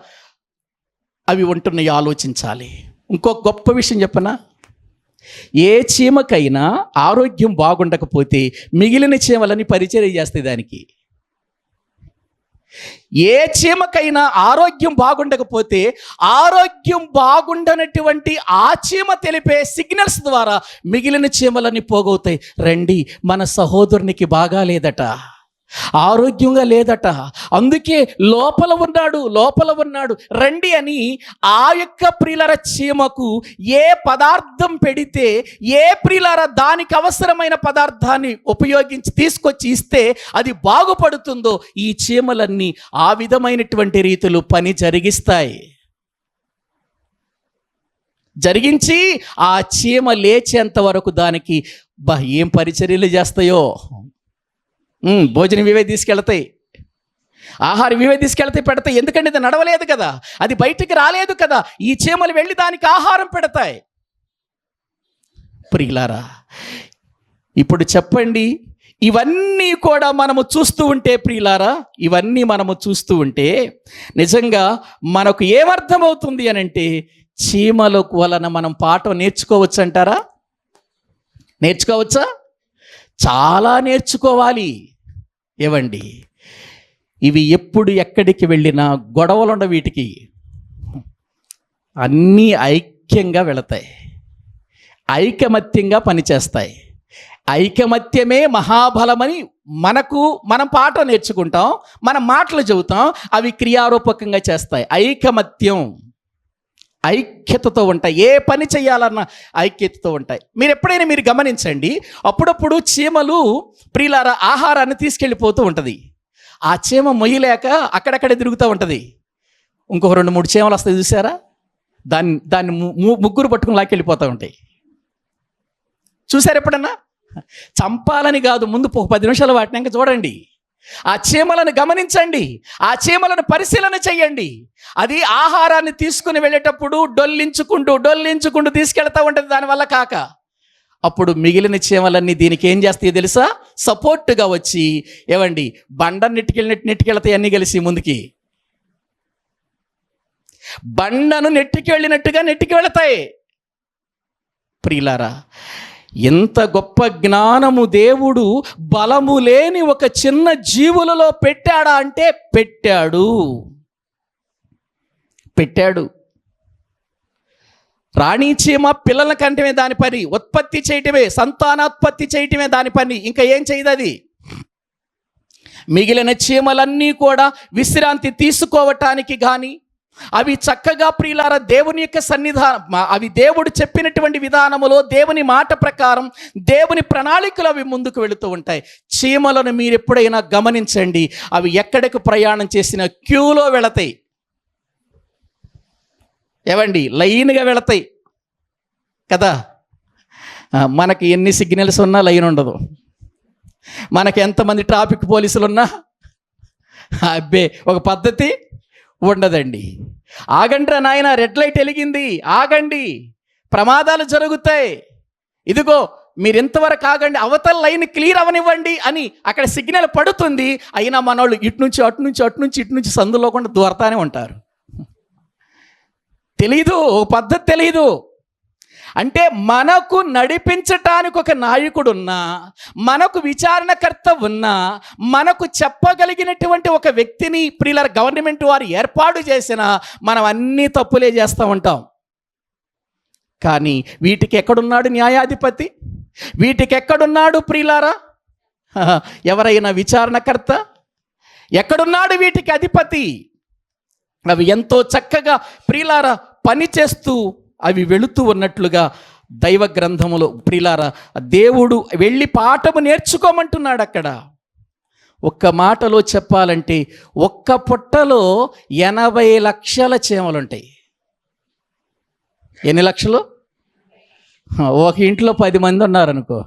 అవి ఉంటున్నాయో ఆలోచించాలి. ఇంకో గొప్ప విషయం చెప్పనా, ఏ చీమకైనా ఆరోగ్యం బాగుండకపోతే మిగిలిన చీమలని పరిచర్య చేస్తాయి దానికి. ఏ చీమకైనా ఆరోగ్యం బాగుండకపోతే ఆరోగ్యం బాగుండనటువంటి ఆ చీమ తెలిపే సిగ్నల్స్ ద్వారా మిగిలిన చీమలన్నీ పోగవుతాయి. రండి, మన సహోదరునికి బాగా లేదట, ఆరోగ్యంగా లేదట, అందుకే లోపల ఉన్నాడు రండి అని ఆ యొక్క ప్రియులర చీమకు ఏ పదార్థం పెడితే, ఏ ప్రియులర దానికి అవసరమైన పదార్థాన్ని ఉపయోగించి తీసుకొచ్చి ఇస్తే అది బాగుపడుతుందో ఈ చీమలన్నీ ఆ విధమైనటువంటి రీతిలో పని జరిగించి ఆ చీమ లేచేంత వరకు దానికి ఏం పరిచర్యలు చేస్తాయో. భోజనం ఇవే తీసుకెళ్తాయి, ఆహారం ఇవే తీసుకెళ్తాయి, పెడతాయి. ఎందుకంటే ఇది నడవలేదు కదా, అది బయటికి రాలేదు కదా, ఈ చీమలు వెళ్ళి దానికి ఆహారం పెడతాయి. ప్రియులారా, ఇప్పుడు చెప్పండి, ఇవన్నీ కూడా మనము చూస్తూ ఉంటే ప్రియులారా, ఇవన్నీ మనము చూస్తూ ఉంటే నిజంగా మనకు ఏమర్థమవుతుంది అని అంటే, చీమల వలన మనం పాఠం నేర్చుకోవచ్చు అంటారా? నేర్చుకోవచ్చా? చాలా నేర్చుకోవాలి. ఏవండి, ఇవి ఎప్పుడు ఎక్కడికి వెళ్ళినా గొడవలుండ, వీటికి అన్నీ ఐక్యంగా వెళతాయి, ఐకమత్యంగా పనిచేస్తాయి. ఐకమత్యమే మహాబలమని మనం పాఠం నేర్చుకుంటాం, మనం మాటలు చెబుతాం, అవి క్రియారూపకంగా చేస్తాయి. ఐక్యతతో ఉంటాయి. ఏ పని చేయాలన్న ఐక్యతతో ఉంటాయి. మీరు ఎప్పుడైనా గమనించండి, అప్పుడప్పుడు చీమలు ప్రియులారా ఆహారాన్ని తీసుకెళ్ళిపోతూ ఉంటుంది. ఆ చీమ మొయ్యలేక అక్కడక్కడే తిరుగుతూ ఉంటుంది. ఇంకొక 2-3 చీమలు వస్తాయి, చూసారా? దాన్ని ముగ్గురు పట్టుకుని లాక్కెళ్ళిపోతూ ఉంటాయి. చూసారు ఎప్పుడన్నా? చంపాలని కాదు, ముందు 10 నిమిషాలు వాటినాక చూడండి, ఆ చీమలను గమనించండి, ఆ చీమలను పరిశీలన చేయండి. అది ఆహారాన్ని తీసుకుని వెళ్ళేటప్పుడు డొల్లించుకుంటూ తీసుకెళ్తా ఉంటుంది దానివల్ల కాక. అప్పుడు మిగిలిన చీమలన్నీ దీనికి ఏం చేస్తాయో తెలుసా? సపోర్ట్గా వచ్చి ఏవండి బండను నెట్టుకెళ్తాయి అన్నీ కలిసి ముందుకి. బండను నెట్టుకెళ్ళినట్టుగా నెట్టుకు వెళతాయి. ప్రియులారా, ఎంత గొప్ప జ్ఞానము దేవుడు బలము లేని ఒక చిన్న జీవులలో పెట్టాడా అంటే పెట్టాడు. రాణి చీమ పిల్లల కంటమే దాని పని, ఉత్పత్తి చేయటమే, సంతానోత్పత్తి చేయటమే దాని పని, ఇంకా ఏం చేయదు అది. మిగిలిన చీమలన్నీ కూడా విశ్రాంతి తీసుకోవటానికి కానీ, అవి చక్కగా ప్రియులారా దేవుని యొక్క సన్నిధానం, అవి దేవుడు చెప్పినటువంటి విధానములో దేవుని మాట ప్రకారం దేవుని ప్రణాళికలు అవి ముందుకు వెళుతూ ఉంటాయి. చీమలను మీరు ఎప్పుడైనా గమనించండి, అవి ఎక్కడికి ప్రయాణం చేసిన క్యూలో వెళతాయి. ఏవండి లైన్గా వెళతాయి కదా. మనకి ఎన్ని సిగ్నల్స్ ఉన్నా లైన్ ఉండదు. మనకి ఎంతమంది ట్రాఫిక్ పోలీసులు ఉన్నా అబ్బే ఒక పద్ధతి ఉండదండి. ఆగండ్రా నాయన, రెడ్ లైట్ వెలిగింది, ఆగండి, ప్రమాదాలు జరుగుతాయి, ఇదిగో మీరు ఇంతవరకు ఆగండి, అవతల లైన్ క్లియర్ అవనివ్వండి అని అక్కడ సిగ్నల్ పడుతుంది. అయినా మనోళ్ళు ఇటు నుంచి ఇటు నుంచి సందులో కూడా దూరతానే ఉంటారు. తెలీదు, ఒక పద్ధతి తెలీదు. అంటే మనకు నడిపించటానికి ఒక నాయకుడు ఉన్నా, మనకు విచారణకర్త ఉన్నా, మనకు చెప్పగలిగినటువంటి ఒక వ్యక్తిని ప్రియులారా గవర్నమెంట్ వారు ఏర్పాటు చేసినా మనం అన్నీ తప్పులే చేస్తూ ఉంటాం. కానీ వీటికి ఎక్కడున్నాడు న్యాయాధిపతి? వీటికి ఎక్కడున్నాడు ప్రియులారా ఎవరైనా విచారణకర్త? ఎక్కడున్నాడు వీటికి అధిపతి? అవి ఎంతో చక్కగా ప్రియులారా పని చేస్తూ అవి వెళుతూ ఉన్నట్లుగా దైవ గ్రంథములో ప్రియులారా దేవుడు వెళ్ళి పాఠము నేర్చుకోమంటున్నాడు. అక్కడ ఒక్క మాటలో చెప్పాలంటే ఒక్క పుట్టలో 80 లక్షల చీమలు ఉంటాయి. ఎన్ని లక్షలు? ఒక ఇంట్లో 10 మంది ఉన్నారనుకో,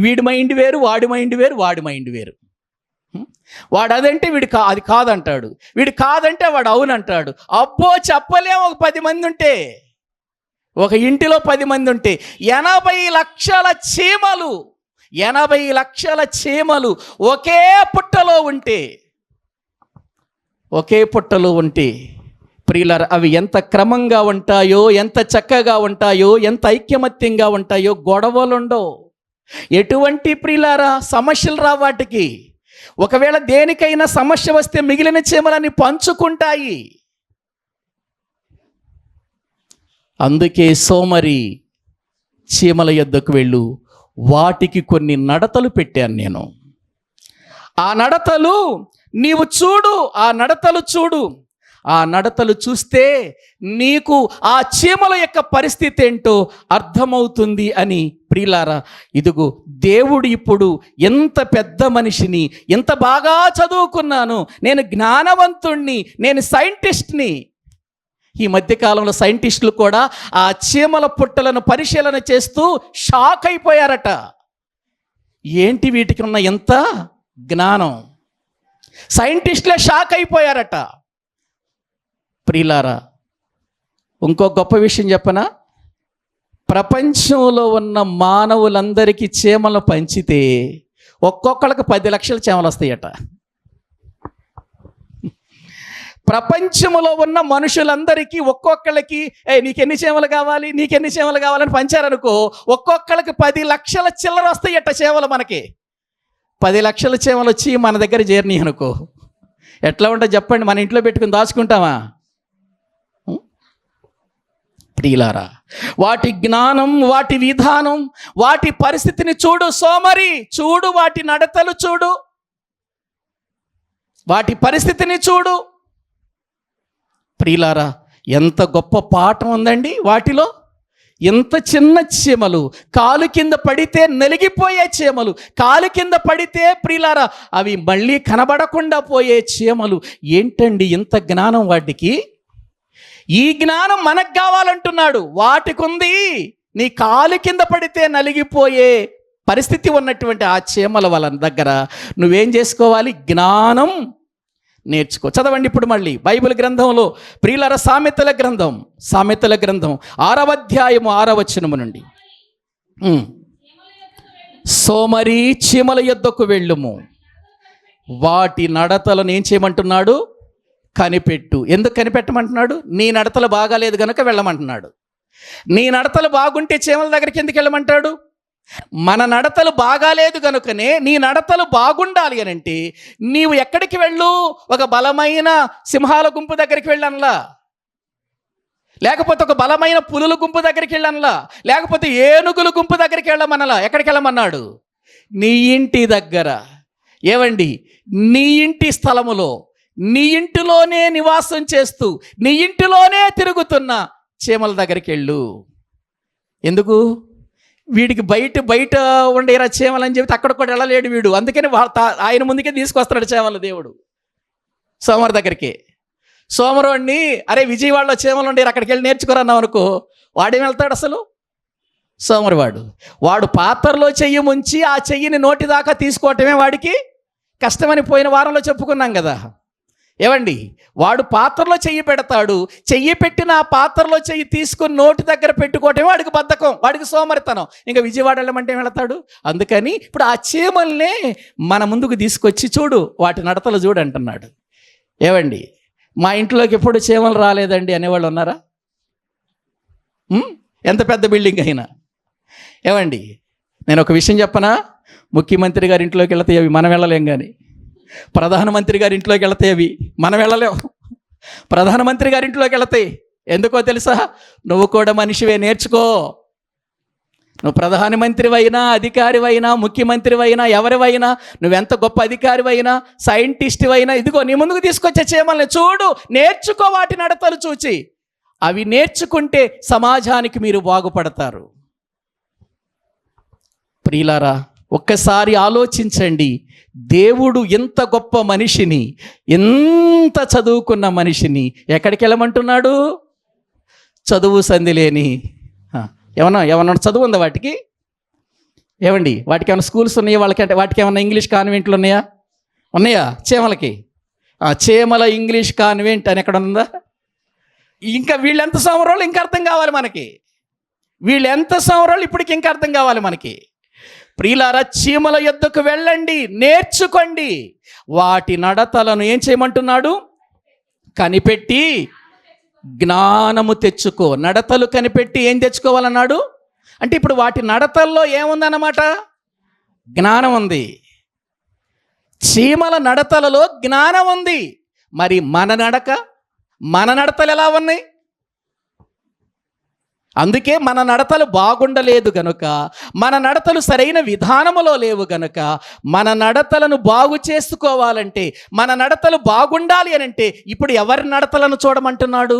వీడి మైండ్ వేరు, వాడి మైండ్ వేరు, వాడి మైండ్ వేరు. వాడు అదంటే వీడు అది కాదంటాడు, వీడు కాదంటే వాడు అవునంటాడు. అబ్బో చెప్పలేము. ఒక 10 మంది ఉంటే, ఒక ఇంటిలో 10 మంది ఉంటే 80 లక్షల చీమలు, 80 లక్షల చీమలు ఒకే పుట్టలో ఉంటే ప్రియులారా అవి ఎంత క్రమంగా ఉంటాయో, ఎంత చక్కగా ఉంటాయో, ఎంత ఐక్యమత్యంగా ఉంటాయో. గొడవలుండవు, ఎటువంటి ప్రియులారా సమస్యలు రా వాటికి. ఒకవేళ దేనికైనా సమస్య వస్తే మిగిలిన చీమలని పంచుకుంటాయి. అందుకే సోమరి చీమల యొద్దకు వెళ్ళు, వాటికి కొన్ని నడతలు పెట్టాను నేను. ఆ నడతలు నీవు చూడు, ఆ నడతలు చూడు. ఆ నడతలు చూస్తే నీకు ఆ చీమల యొక్క పరిస్థితి ఏంటో అర్థమవుతుంది అని ప్రియులారా. ఇదిగో దేవుడు ఇప్పుడు ఎంత పెద్ద మనిషిని, ఎంత బాగా చదువుకున్నాను, నేను జ్ఞానవంతుణ్ణి, నేను సైంటిస్ట్ని. ఈ మధ్యకాలంలో సైంటిస్టులు కూడా ఆ చీమల పుట్టలను పరిశీలన చేస్తూ షాక్ అయిపోయారట. ఏంటి వీటికి ఉన్న ఎంత జ్ఞానం? సైంటిస్టులే షాక్ అయిపోయారట. ప్రియులారా ఇంకో గొప్ప విషయం చెప్పనా? ప్రపంచంలో ఉన్న మానవులందరికీ చీమలు పంచితే ఒక్కొక్కళ్ళకి 10 లక్షల చీమలు వస్తాయట. ప్రపంచంలో ఉన్న మనుషులందరికీ ఒక్కొక్కళ్ళకి నీకెన్ని చీమలు కావాలి, నీకెన్ని చీమలు కావాలని పంచారనుకో, ఒక్కొక్కళ్ళకి 10 లక్షల చిల్లర వస్తాయట చీమలు. మనకి 10 లక్షల చీమలు వచ్చి మన దగ్గర చేరినాయి అనుకో, ఎట్లా ఉంటుంది చెప్పండి? మన ఇంట్లో పెట్టుకుని దాచుకుంటామా? ప్రియులారా వాటి జ్ఞానం, వాటి విధానం, వాటి పరిస్థితిని చూడు. సోమరి చూడు, వాటి నడతలు చూడు, వాటి పరిస్థితిని చూడు. ప్రియులారా ఎంత గొప్ప పాఠం ఉందండి వాటిలో. ఎంత చిన్న చీమలు, కాలు కింద పడితే నలిగిపోయే చీమలు, కాలు కింద పడితే ప్రియులారా అవి మళ్ళీ కనబడకుండా పోయే చీమలు. ఏంటండి ఇంత జ్ఞానం వాటికి? ఈ జ్ఞానం మనకు కావాలంటున్నాడు. వాటికి ఉంది, నీ కాలు కింద పడితే నలిగిపోయే పరిస్థితి ఉన్నటువంటి ఆ చీమల వాళ్ళ దగ్గర నువ్వేం చేసుకోవాలి? జ్ఞానం నేర్చుకో. చదవండి ఇప్పుడు మళ్ళీ బైబిల్ గ్రంథంలో ప్రియులారా, సామెతల గ్రంథం 6వ అధ్యాయము 6వ వచనము నుండి, సోమరి చీమల యొద్దకు వెళ్ళుము, వాటి నడతలను ఏం చేయమంటున్నాడు? కనిపెట్టు. ఎందుకు కనిపెట్టమంటున్నాడు? నీ నడతలు బాగాలేదు కనుక వెళ్ళమంటున్నాడు. నీ నడతలు బాగుంటే చీమల దగ్గరికి ఎందుకు వెళ్ళమంటాడు? మన నడతలు బాగాలేదు కనుకనే నీ నడతలు బాగుండాలి అని అంటే నీవు ఎక్కడికి వెళ్ళు? ఒక బలమైన సింహాల గుంపు దగ్గరికి వెళ్ళనలా, లేకపోతే ఒక బలమైన పులుల గుంపు దగ్గరికి వెళ్ళనలా, లేకపోతే ఏనుగుల గుంపు దగ్గరికి వెళ్ళమనలా. ఎక్కడికి వెళ్ళమన్నాడు? నీ ఇంటి దగ్గర. ఏవండి, నీ ఇంటి స్థలములో, నీ ఇంటిలోనే నివాసం చేస్తూ, నీ ఇంటిలోనే తిరుగుతున్న చీమల దగ్గరికి వెళ్ళు. ఎందుకు? వీడికి బయట ఉండేరా చీమలు అని చెబితే అక్కడ కూడా వెళ్ళలేడు వీడు. అందుకని ఆయన ముందుకే తీసుకొస్తున్నాడు చీమలు దేవుడు సోమరు దగ్గరికి. సోమరోడిని, అరే విజయవాడలో చీమలు ఉండేరు అక్కడికి వెళ్ళి నేర్చుకోరన్నావు అనుకో, వాడేం వెళ్తాడు అసలు? సోమరివాడు. వాడు పాత్రలో చెయ్యి ముంచి ఆ చెయ్యిని నోటి దాకా తీసుకోవటమే వాడికి కష్టమని పోయిన వారంలో చెప్పుకున్నాం కదా. ఏవండి, వాడు పాత్రలో చెయ్యి పెడతాడు, చెయ్యి పెట్టిన ఆ పాత్రలో చెయ్యి తీసుకుని నోటి దగ్గర పెట్టుకోవటమే వాడికి బద్ధకం, వాడికి సోమరితనం. ఇంకా విజయవాడ వెళ్ళమంటే వెళతాడు. అందుకని ఇప్పుడు ఆ చీమల్నే మన ముందుకు తీసుకొచ్చి చూడు, వాటి నడతలు చూడు అంటున్నాడు. ఏవండి, మా ఇంట్లోకి ఎప్పుడు చీమలు రాలేదండి అనేవాళ్ళు ఉన్నారా? ఎంత పెద్ద బిల్డింగ్ అయినా. ఏవండి, నేను ఒక విషయం చెప్పనా? ముఖ్యమంత్రి గారి ఇంట్లోకి వెళతాయి అవి మనం వెళ్ళలేం, కానీ ప్రధానమంత్రి గారి ఇంట్లోకి వెళతాయి అవి మనం వెళ్ళలేం. ప్రధానమంత్రి గారి ఇంట్లోకి వెళతాయి. ఎందుకో తెలుసా? నువ్వు కూడా మనిషివే, నేర్చుకో. నువ్వు ప్రధానమంత్రివైనా, అధికారివైనా, ముఖ్యమంత్రివైనా, ఎవరివైనా, నువ్వెంత గొప్ప అధికారివైనా, సైంటిస్టువైనా, ఇదిగో నీ ముందుకు తీసుకొచ్చే చీమల్ని చూడు, నేర్చుకో వాటి నడతలు చూచి. అవి నేర్చుకుంటే సమాజానికి మీరు బాగుపడతారు. ప్రియులారా, ఒక్కసారి ఆలోచించండి. దేవుడు ఎంత గొప్ప మనిషిని, ఎంత చదువుకున్న మనిషిని ఎక్కడికి వెళ్ళమంటున్నాడు? చదువు సంధి లేని ఏమన్నా చదువు ఉందా వాటికి? ఏమండి, వాటికి ఏమైనా స్కూల్స్ ఉన్నాయా? వాటికి ఏమన్నా ఇంగ్లీష్ కాన్వెంట్లు ఉన్నాయా చీమలకి? చీమల ఇంగ్లీష్ కాన్వెంట్ అని ఎక్కడ ఉందా? ఇంకా వీళ్ళు ఎంత సంవత్సరాలు ఇంకా అర్థం కావాలి మనకి. వీళ్ళు ఎంత సంవత్సరాలు ఇప్పటికి ఇంకా అర్థం కావాలి మనకి. ప్రియులారా, చీమల యొద్దకు వెళ్ళండి, నేర్చుకోండి. వాటి నడతలను ఏం చేయమంటున్నాడు? కనిపెట్టి జ్ఞానము తెచ్చుకో. నడతలు కనిపెట్టి ఏం తెచ్చుకోవాలన్నాడు? అంటే ఇప్పుడు వాటి నడతల్లో ఏముందన్నమాట? జ్ఞానం ఉంది. చీమల నడతలలో జ్ఞానం ఉంది. మరి మన నడతలు ఎలా ఉన్నాయి? అందుకే మన నడతలు బాగుండలేదు గనుక, మన నడతలు సరైన విధానములో లేవు గనుక, మన నడతలను బాగు చేసుకోవాలంటే, మన నడతలు బాగుండాలి అని అంటే ఇప్పుడు ఎవరి నడతలను చూడమంటున్నాడు?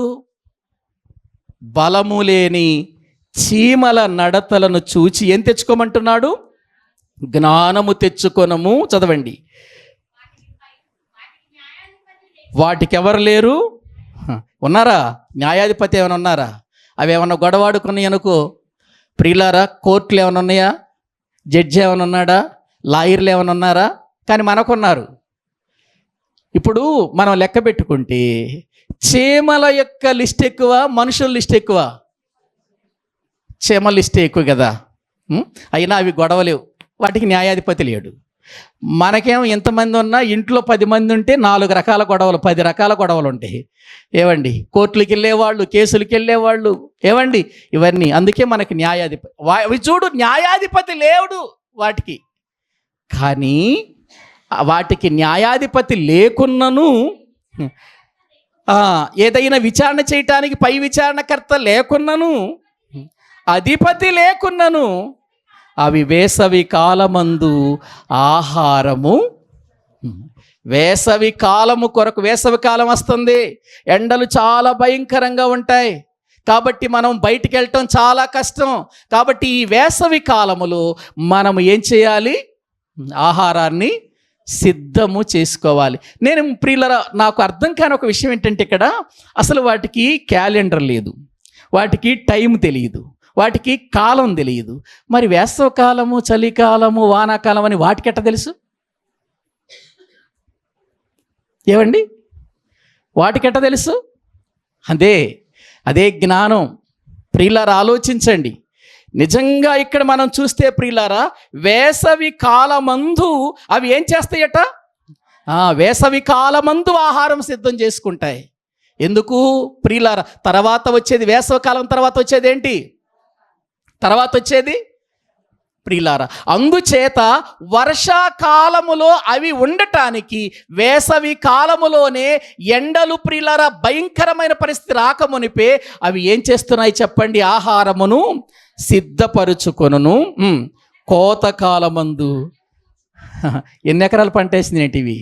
బలము లేని చీమల నడతలను చూచి ఏం తెచ్చుకోమంటున్నాడు? జ్ఞానము తెచ్చుకొనము. చదవండి. వాటికి ఎవరు లేరు? ఉన్నారా? న్యాయాధిపతి ఏమైనా ఉన్నారా? అవి ఏమన్నా గొడవాడుకున్నాయి అనుకో, ప్రియులారా, కోర్టులు ఏమైనా ఉన్నాయా? జడ్జి ఏమైనా ఉన్నాడా? లాయర్లు ఏమైనా ఉన్నారా? కానీ మనకున్నారు. ఇప్పుడు మనం లెక్క పెట్టుకుంటే చీమల యొక్క లిస్ట్ ఎక్కువ, మనుషుల లిస్ట్ ఎక్కువ? చీమల లిస్టే ఎక్కువ కదా. అయినా అవి గొడవలేవు, వాటికి న్యాయాధిపతి లేడు. మనకేమో ఎంతమంది ఉన్నా ఇంట్లో 10 మంది ఉంటే 4 రకాల గొడవలు, 10 రకాల గొడవలు ఉంటాయి. ఏవండి, కోర్టులకు వెళ్ళేవాళ్ళు, కేసులకు వెళ్ళేవాళ్ళు, ఏవండి, ఇవన్నీ. అందుకే మనకి న్యాయాధిపతి. చూడు, న్యాయాధిపతి లేడు వాటికి. కానీ వాటికి న్యాయాధిపతి లేకున్నను, ఏదైనా విచారణ చేయటానికి పై విచారణకర్త లేకున్నను, అధిపతి లేకున్నను, అవి వేసవి కాలమందు ఆహారము. వేసవి కాలము కొరకు, వేసవి కాలం వస్తుంది, ఎండలు చాలా భయంకరంగా ఉంటాయి. కాబట్టి మనం బయటికి వెళ్ళటం చాలా కష్టం. కాబట్టి ఈ వేసవి కాలములో మనం ఏం చేయాలి? ఆహారాన్ని సిద్ధము చేసుకోవాలి. నేను ప్రియులరా, నాకు అర్థం కాని ఒక విషయం ఏంటంటే, ఇక్కడ అసలు వాటికి క్యాలెండర్ లేదు, వాటికి టైం తెలియదు, వాటికి కాలం తెలియదు. మరి వేసవకాలము, చలికాలము, వానాకాలం అని వాటికి ఎట్ట తెలుసు? ఏవండి, వాటికెట్ట తెలుసు? అదే జ్ఞానం. ప్రియులారా, ఆలోచించండి. నిజంగా ఇక్కడ మనం చూస్తే ప్రియులారా, వేసవి కాలమందు అవి ఏం చేస్తాయట? వేసవి కాలమందు ఆహారం సిద్ధం చేసుకుంటాయి. ఎందుకు ప్రియులారా? తర్వాత వచ్చేది వేసవికాలం, తర్వాత వచ్చేది ఏంటి? తర్వాత వచ్చేది ప్రియులారా, అందుచేత వర్షాకాలములో అవి ఉండటానికి వేసవి కాలములోనే ఎండలు ప్రియులారా భయంకరమైన పరిస్థితి రాకమునిపే అవి ఏం చేస్తున్నాయి చెప్పండి? ఆహారమును సిద్ధపరుచుకొనును. కోతకాలమందు ఎన్ని ఎకరాలు పంట వేసింది ఏంటివి?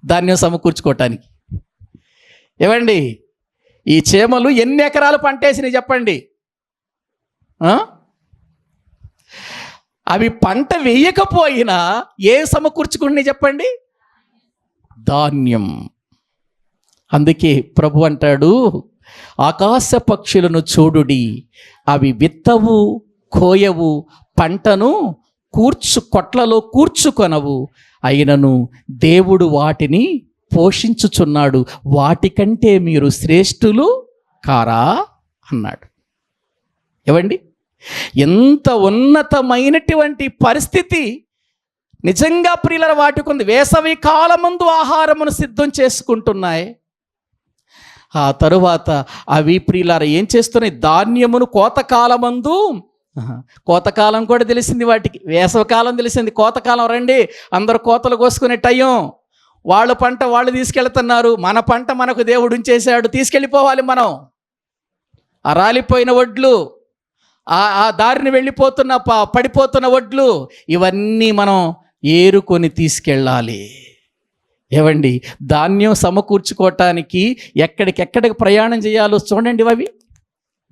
ధాన్యం సమకూర్చుకోవటానికి. ఏవండి, ఈ చీమలు ఎన్ని ఎకరాలు పంట వేసినాయి చెప్పండి? అవి పంట వేయకపోయినా ఏ సమకూర్చుకుంటున్నాయి చెప్పండి? ధాన్యం. అందుకే ప్రభు అంటాడు, ఆకాశ పక్షులను చూడుడి, అవి విత్తవు, కోయవు, పంటను కొట్లలో కూర్చుకొనవు, అయినను దేవుడు వాటిని పోషించుచున్నాడు, వాటికంటే మీరు శ్రేష్ఠులు కారా అన్నాడు. ఏవండి, ఎంత ఉన్నతమైనటువంటి పరిస్థితి నిజంగా ప్రియుల వాటికి ఉంది. వేసవి కాలమందు ఆహారమును సిద్ధం చేసుకుంటున్నాయి. ఆ తరువాత అవి ప్రియులార ఏం చేస్తున్నాయి? ధాన్యమును కోతకాలమందు, కోతకాలం కూడా తెలిసింది వాటికి, వేసవకాలం తెలిసింది. కోతకాలం రండి, అందరు కోతలు కోసుకునే టైం. వాళ్ళ పంట వాళ్ళు తీసుకెళ్తున్నారు, మన పంట మనకు దేవుడు ఉంచేశాడు, తీసుకెళ్ళిపోవాలి మనం. ఆ రాలిపోయిన వడ్లు, ఆ దారిని వెళ్ళిపోతున్న పడిపోతున్న వడ్లు, ఇవన్నీ మనం ఏరుకొని తీసుకెళ్ళాలి. ఏవండి, ధాన్యం సమకూర్చుకోవటానికి ఎక్కడికెక్కడికి ప్రయాణం చేయాలో చూడండి. అవి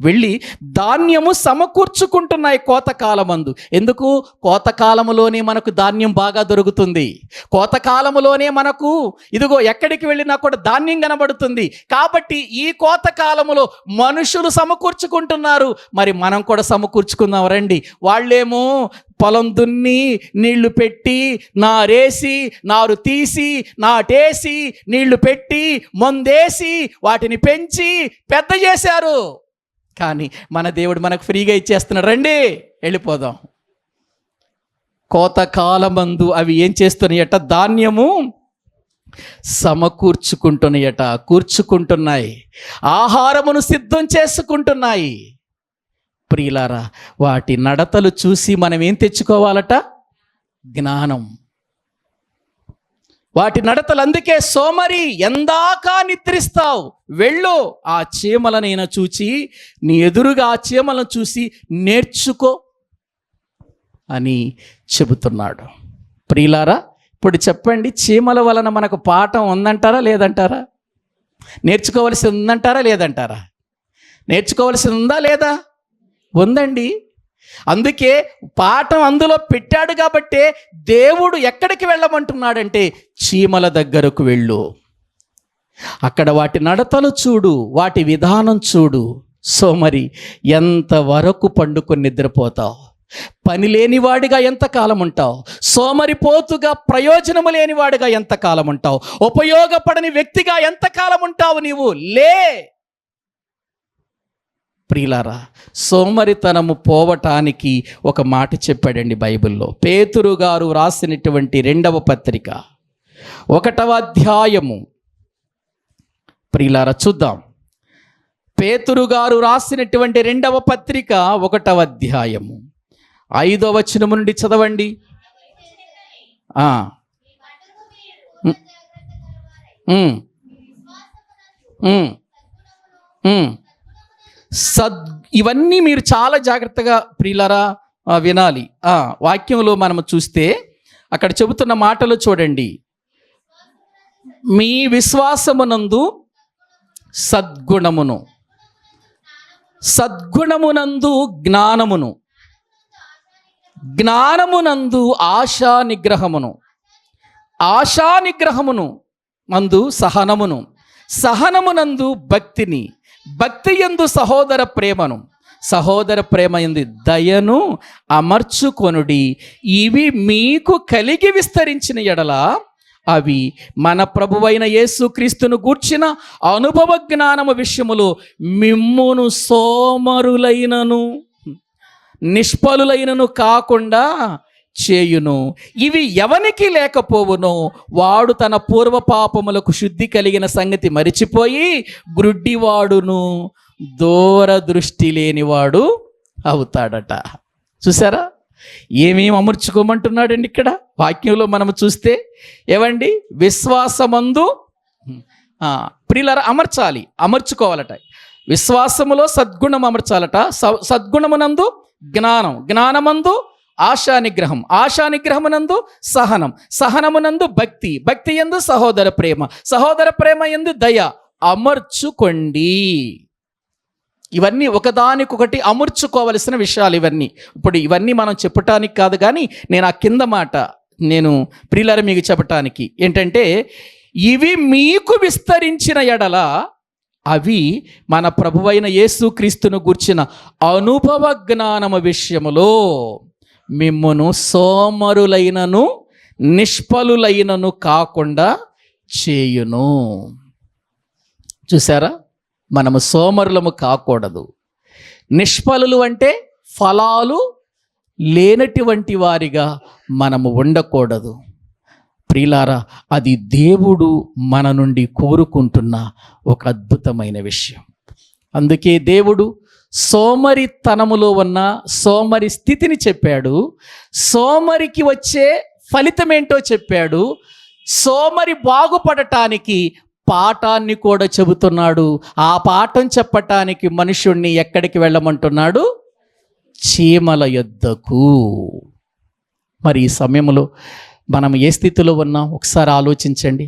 వెళ్ళి ధాన్యము సమకూర్చుకుంటున్నాయి కోతకాలమందు. ఎందుకు? కోతకాలములోనే మనకు ధాన్యం బాగా దొరుకుతుంది. కోతకాలములోనే మనకు ఇదిగో ఎక్కడికి వెళ్ళినా కూడా ధాన్యం కనబడుతుంది. కాబట్టి ఈ కోతకాలములో మనుషులు సమకూర్చుకుంటున్నారు, మరి మనం కూడా సమకూర్చుకుందాం రండి. వాళ్ళేమో పొలం దున్ని, నీళ్లు పెట్టి, నారేసి, నారు తీసి, నాటేసి, నీళ్లు పెట్టి, మందేసి, వాటిని పెంచి పెద్ద చేశారు. కానీ మన దేవుడు మనకు ఫ్రీగా ఇచ్చేస్తున్నాడు, రండి వెళ్ళిపోదాం. కోతకాలమందు అవి ఏం చేస్తున్నాయట? ధాన్యము కూర్చుకుంటున్నాయి, ఆహారమును సిద్ధం చేసుకుంటున్నాయి. ప్రియులారా, వాటి నడతలు చూసి మనం ఏం తెచ్చుకోవాలట? జ్ఞానం. వాటి నడతలు. అందుకే సోమరి, ఎందాకా నిద్రిస్తావు, వెళ్ళు, ఆ చీమలనైనా చూచి, నీ ఎదురుగా ఆ చీమలను చూసి నేర్చుకో అని చెబుతున్నాడు. ప్రియులారా, ఇప్పుడు చెప్పండి, చీమల వలన మనకు పాఠం ఉందంటారా లేదంటారా? నేర్చుకోవలసి ఉందంటారా లేదంటారా? నేర్చుకోవలసి ఉందా లేదా? ఉందండి. అందుకే పాఠం అందులో పెట్టాడు కాబట్టే దేవుడు ఎక్కడికి వెళ్ళమంటున్నాడంటే చీమల దగ్గరకు వెళ్ళు, అక్కడ వాటి నడతలు చూడు, వాటి విధానం చూడు. సోమరి, ఎంతవరకు పండుకొని నిద్రపోతావు? పని లేనివాడిగా ఎంతకాలం ఉంటావు? సోమరిపోతుగా ప్రయోజనము లేనివాడిగా ఎంతకాలం ఉంటావు? ఉపయోగపడని వ్యక్తిగా ఎంతకాలం ఉంటావు నీవు? లే. ప్రియులారా, సోమరితనము పోవటానికి ఒక మాట చెప్పాడండి బైబిల్లో. పేతురు గారు రాసినటువంటి 2వ పత్రిక 1వ అధ్యాయము. ప్రియులారా, చూద్దాం. పేతురు గారు రాసినటువంటి 2వ పత్రిక 1వ అధ్యాయము 5వ వచనము నుండి చదవండి. ఇవన్నీ మీరు చాలా జాగ్రత్తగా ప్రియులారా వినాలి. వాక్యంలో మనం చూస్తే అక్కడ చెబుతున్న మాటలు చూడండి. మీ విశ్వాసమునందు సద్గుణమునందు జ్ఞానమును, జ్ఞానమునందు ఆశా నిగ్రహమును మందు సహనమును, సహనమునందు భక్తిని, భక్తి యందు సహోదర ప్రేమను, సహోదర ప్రేమ యందు దయను అమర్చుకొనుడి. ఇవి మీకు కలిగి విస్తరించిన ఎడల అవి మన ప్రభువైన యేసుక్రీస్తును గూర్చిన అనుభవ జ్ఞానము విషయములో మిమ్మును సోమరులైనను నిష్ఫలులైనను కాకుండా చేయును. ఇవి ఎవనికి లేకపోవునో వాడు తన పూర్వ పాపములకు శుద్ధి కలిగిన సంగతి మరిచిపోయి గ్రుడ్డివాడును దూరదృష్టి లేనివాడు అవుతాడట. చూసారా ఏమేమి అమర్చుకోమంటున్నాడండి ఇక్కడ వాక్యంలో మనం చూస్తే. ఏవండి, విశ్వాసమందు ప్రియులారా అమర్చాలి, అమర్చుకోవాలట. విశ్వాసములో సద్గుణం అమర్చాలట, సద్గుణమునందు జ్ఞానం, జ్ఞానమందు ఆశానిగ్రహం, ఆశానిగ్రహమునందు సహనం, సహనమునందు భక్తి, భక్తి యందు సహోదర ప్రేమ, సహోదర ప్రేమ యందు దయ అమర్చుకోండి. ఇవన్నీ ఒకదానికొకటి అమర్చుకోవలసిన విషయాలు ఇవన్నీ. ఇప్పుడు ఇవన్నీ మనం చెప్పటానికి కాదు, కానీ నేను ఆ కింద మాట నేను ప్రియులారా మీకు చెప్పటానికి ఏంటంటే, ఇవి మీకు విస్తరించిన ఎడల అవి మన ప్రభువైన యేసుక్రీస్తును గూర్చిన అనుభవ జ్ఞానము విషయములో మిమ్మును సోమరులైనను నిష్ఫలులైనను కాకుండా చేయును. చూసారా, మనము సోమరులము కాకూడదు. నిష్ఫలులు అంటే ఫలాలు లేనటువంటి వారిగా మనము ఉండకూడదు. ప్రియులారా, అది దేవుడు మన నుండి కోరుకుంటున్న ఒక అద్భుతమైన విషయం. అందుకే దేవుడు సోమరితనములో ఉన్న సోమరి స్థితిని చెప్పాడు, సోమరికి వచ్చే ఫలితం ఏంటో చెప్పాడు, సోమరి బాగుపడటానికి పాఠాన్ని కూడా చెబుతున్నాడు. ఆ పాఠం చెప్పటానికి మనుషుణ్ణి ఎక్కడికి వెళ్ళమంటున్నాడు? చీమల యొద్దకు. మరి ఈ సమయంలో మనం ఏ స్థితిలో ఉన్నాం ఒకసారి ఆలోచించండి.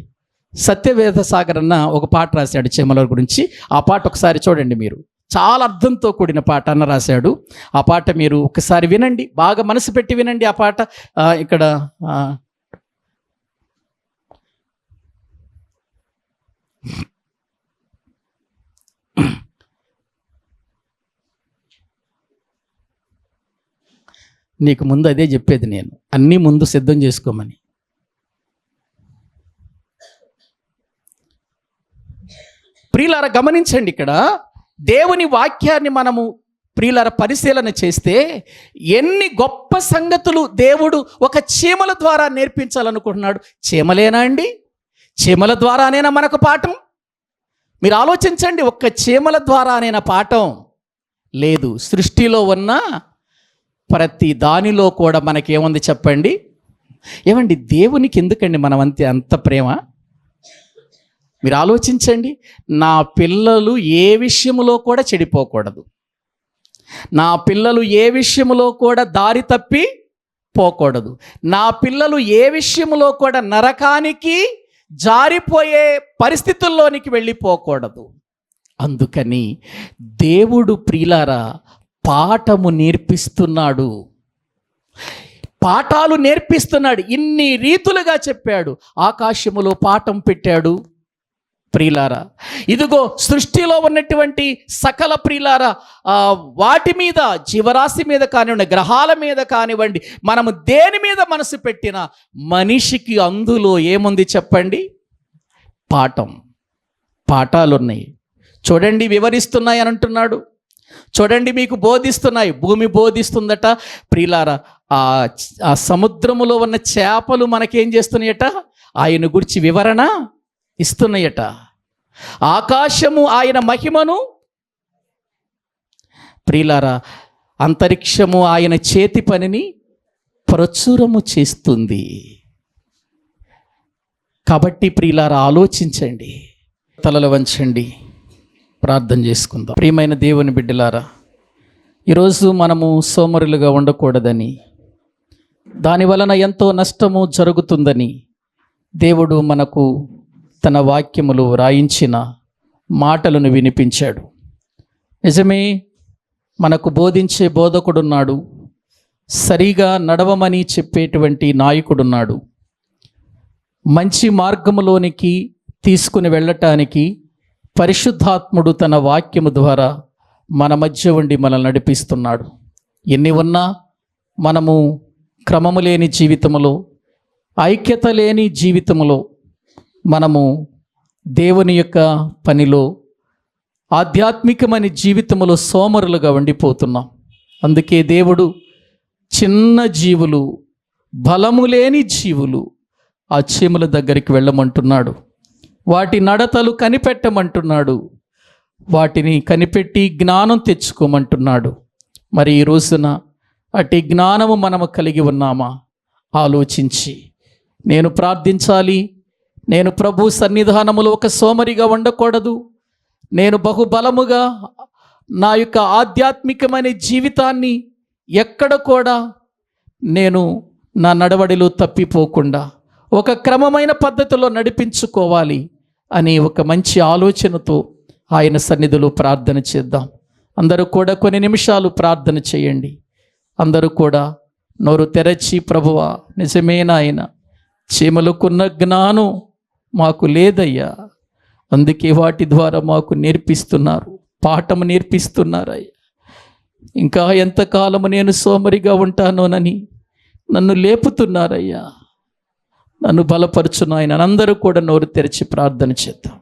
సత్యవేద సాగర్ అన్న ఒక పాట రాశాడు చీమల గురించి. ఆ పాట ఒకసారి చూడండి మీరు. చాలా అర్థంతో కూడిన పాట అన్న రాశాడు. ఆ పాట మీరు ఒకసారి వినండి, బాగా మనసు పెట్టి వినండి. ఆ పాట ఇక్కడ నీకు ముందు అదే చెప్పేది నేను, అన్నీ ముందు సిద్ధం చేసుకోమని. ప్రియులారా గమనించండి, ఇక్కడ దేవుని వాక్యాన్ని మనము ప్రియులారా పరిశీలన చేస్తే ఎన్ని గొప్ప సంగతులు దేవుడు ఒక చీమల ద్వారా నేర్పించాలనుకుంటున్నాడు. చీమలేనా అండి? చీమల ద్వారానేనా మనకు పాఠం? మీరు ఆలోచించండి, ఒక్క చీమల ద్వారానేనా పాఠం? లేదు. సృష్టిలో ఉన్న ప్రతి దానిలో కూడా మనకేముంది చెప్పండి? ఏమండి, దేవునికి ఎందుకండి మనం అంత ప్రేమ? మీరు ఆలోచించండి. నా పిల్లలు ఏ విషయంలో కూడా చెడిపోకూడదు, నా పిల్లలు ఏ విషయంలో కూడా దారి తప్పి పోకూడదు, నా పిల్లలు ఏ విషయంలో కూడా నరకానికి జారిపోయే పరిస్థితుల్లోనికి వెళ్ళిపోకూడదు. అందుకని దేవుడు ప్రియులారా పాఠము నేర్పిస్తున్నాడు, పాఠాలు నేర్పిస్తున్నాడు. ఇన్ని రీతులుగా చెప్పాడు. ఆకాశములో పాఠం పెట్టాడు ప్రియులారా. ఇదిగో సృష్టిలో ఉన్నటువంటి సకల ప్రియులారా వాటి మీద, జీవరాశి మీద కానివ్వండి, గ్రహాల మీద కానివ్వండి, మనము దేని మీద మనసు పెట్టినా మనిషికి అందులో ఏముంది చెప్పండి? పాఠం. పాఠాలు ఉన్నాయి. చూడండి, వివరిస్తున్నాయి అని అంటున్నాడు. చూడండి, మీకు బోధిస్తున్నాయి. భూమి బోధిస్తుందట ప్రియులారా. ఆ సముద్రములో ఉన్న చేపలు మనకేం చేస్తున్నాయట? ఆయన గురించి వివరణ ఇస్తున్నాయట. ఆకాశము ఆయన మహిమను, ప్రియులారా అంతరిక్షము ఆయన చేతి పనిని ప్రచురము చేస్తుంది. కాబట్టి ప్రియులారా ఆలోచించండి, తలలు వంచండి, ప్రార్థన చేసుకుందాం. ప్రియమైన దేవుని బిడ్డలారా, ఈరోజు మనము సోమరులుగా ఉండకూడదని, దాని వలన ఎంతో నష్టము జరుగుతుందని దేవుడు మనకు తన వాక్యములు రాయించిన మాటలను వినిపించాడు. నిజమే, మనకు బోధించే బోధకుడున్నాడు, సరిగా నడవమని చెప్పేటువంటి నాయకుడున్నాడు. మంచి మార్గములోనికి తీసుకుని వెళ్ళటానికి పరిశుద్ధాత్ముడు తన వాక్యము ద్వారా మన మధ్య ఉండి మనల్ని నడిపిస్తున్నాడు. ఎన్ని ఉన్నా మనము క్రమము లేని జీవితంలో, ఐక్యత లేని జీవితంలో, మనము దేవుని యొక్క పనిలో, ఆధ్యాత్మికమైన జీవితంలో సోమరులుగా ఉండిపోతున్నాం. అందుకే దేవుడు చిన్న జీవులు, బలము లేని జీవులు ఆ చీమల దగ్గరికి వెళ్ళమంటున్నాడు. వాటి నడతలు కనిపెట్టమంటున్నాడు. వాటిని కనిపెట్టి జ్ఞానం తెచ్చుకోమంటున్నాడు. మరి ఈ రోజున అట్టి జ్ఞానము మనము కలిగి ఉన్నామా? ఆలోచించి నేను ప్రార్థించాలి, నేను ప్రభు సన్నిధానములో ఒక సోమరిగా ఉండకూడదు, నేను బహుబలముగా నా యొక్క ఆధ్యాత్మికమైన జీవితాన్ని ఎక్కడ కూడా నేను నా నడవడిలో తప్పిపోకుండా ఒక క్రమమైన పద్ధతిలో నడిపించుకోవాలి అని ఒక మంచి ఆలోచనతో ఆయన సన్నిధిలో ప్రార్థన చేద్దాం. అందరూ కూడా కొన్ని నిమిషాలు ప్రార్థన చేయండి. అందరూ కూడా నోరు తెరచి, ప్రభువా నిజమే నాయన, చీమలకున్న జ్ఞానం మాకు లేదయ్యా, అందుకే వాటి ద్వారా మాకు నేర్పిస్తున్నారు, పాఠం నేర్పిస్తున్నారయ్యా. ఇంకా ఎంతకాలము నేను సోమరిగా ఉంటానోనని నన్ను లేపుతున్నారయ్యా, నన్ను బలపరచు నాయన. అందరూ కూడా నోరు తెరిచి ప్రార్థన చేద్దాం.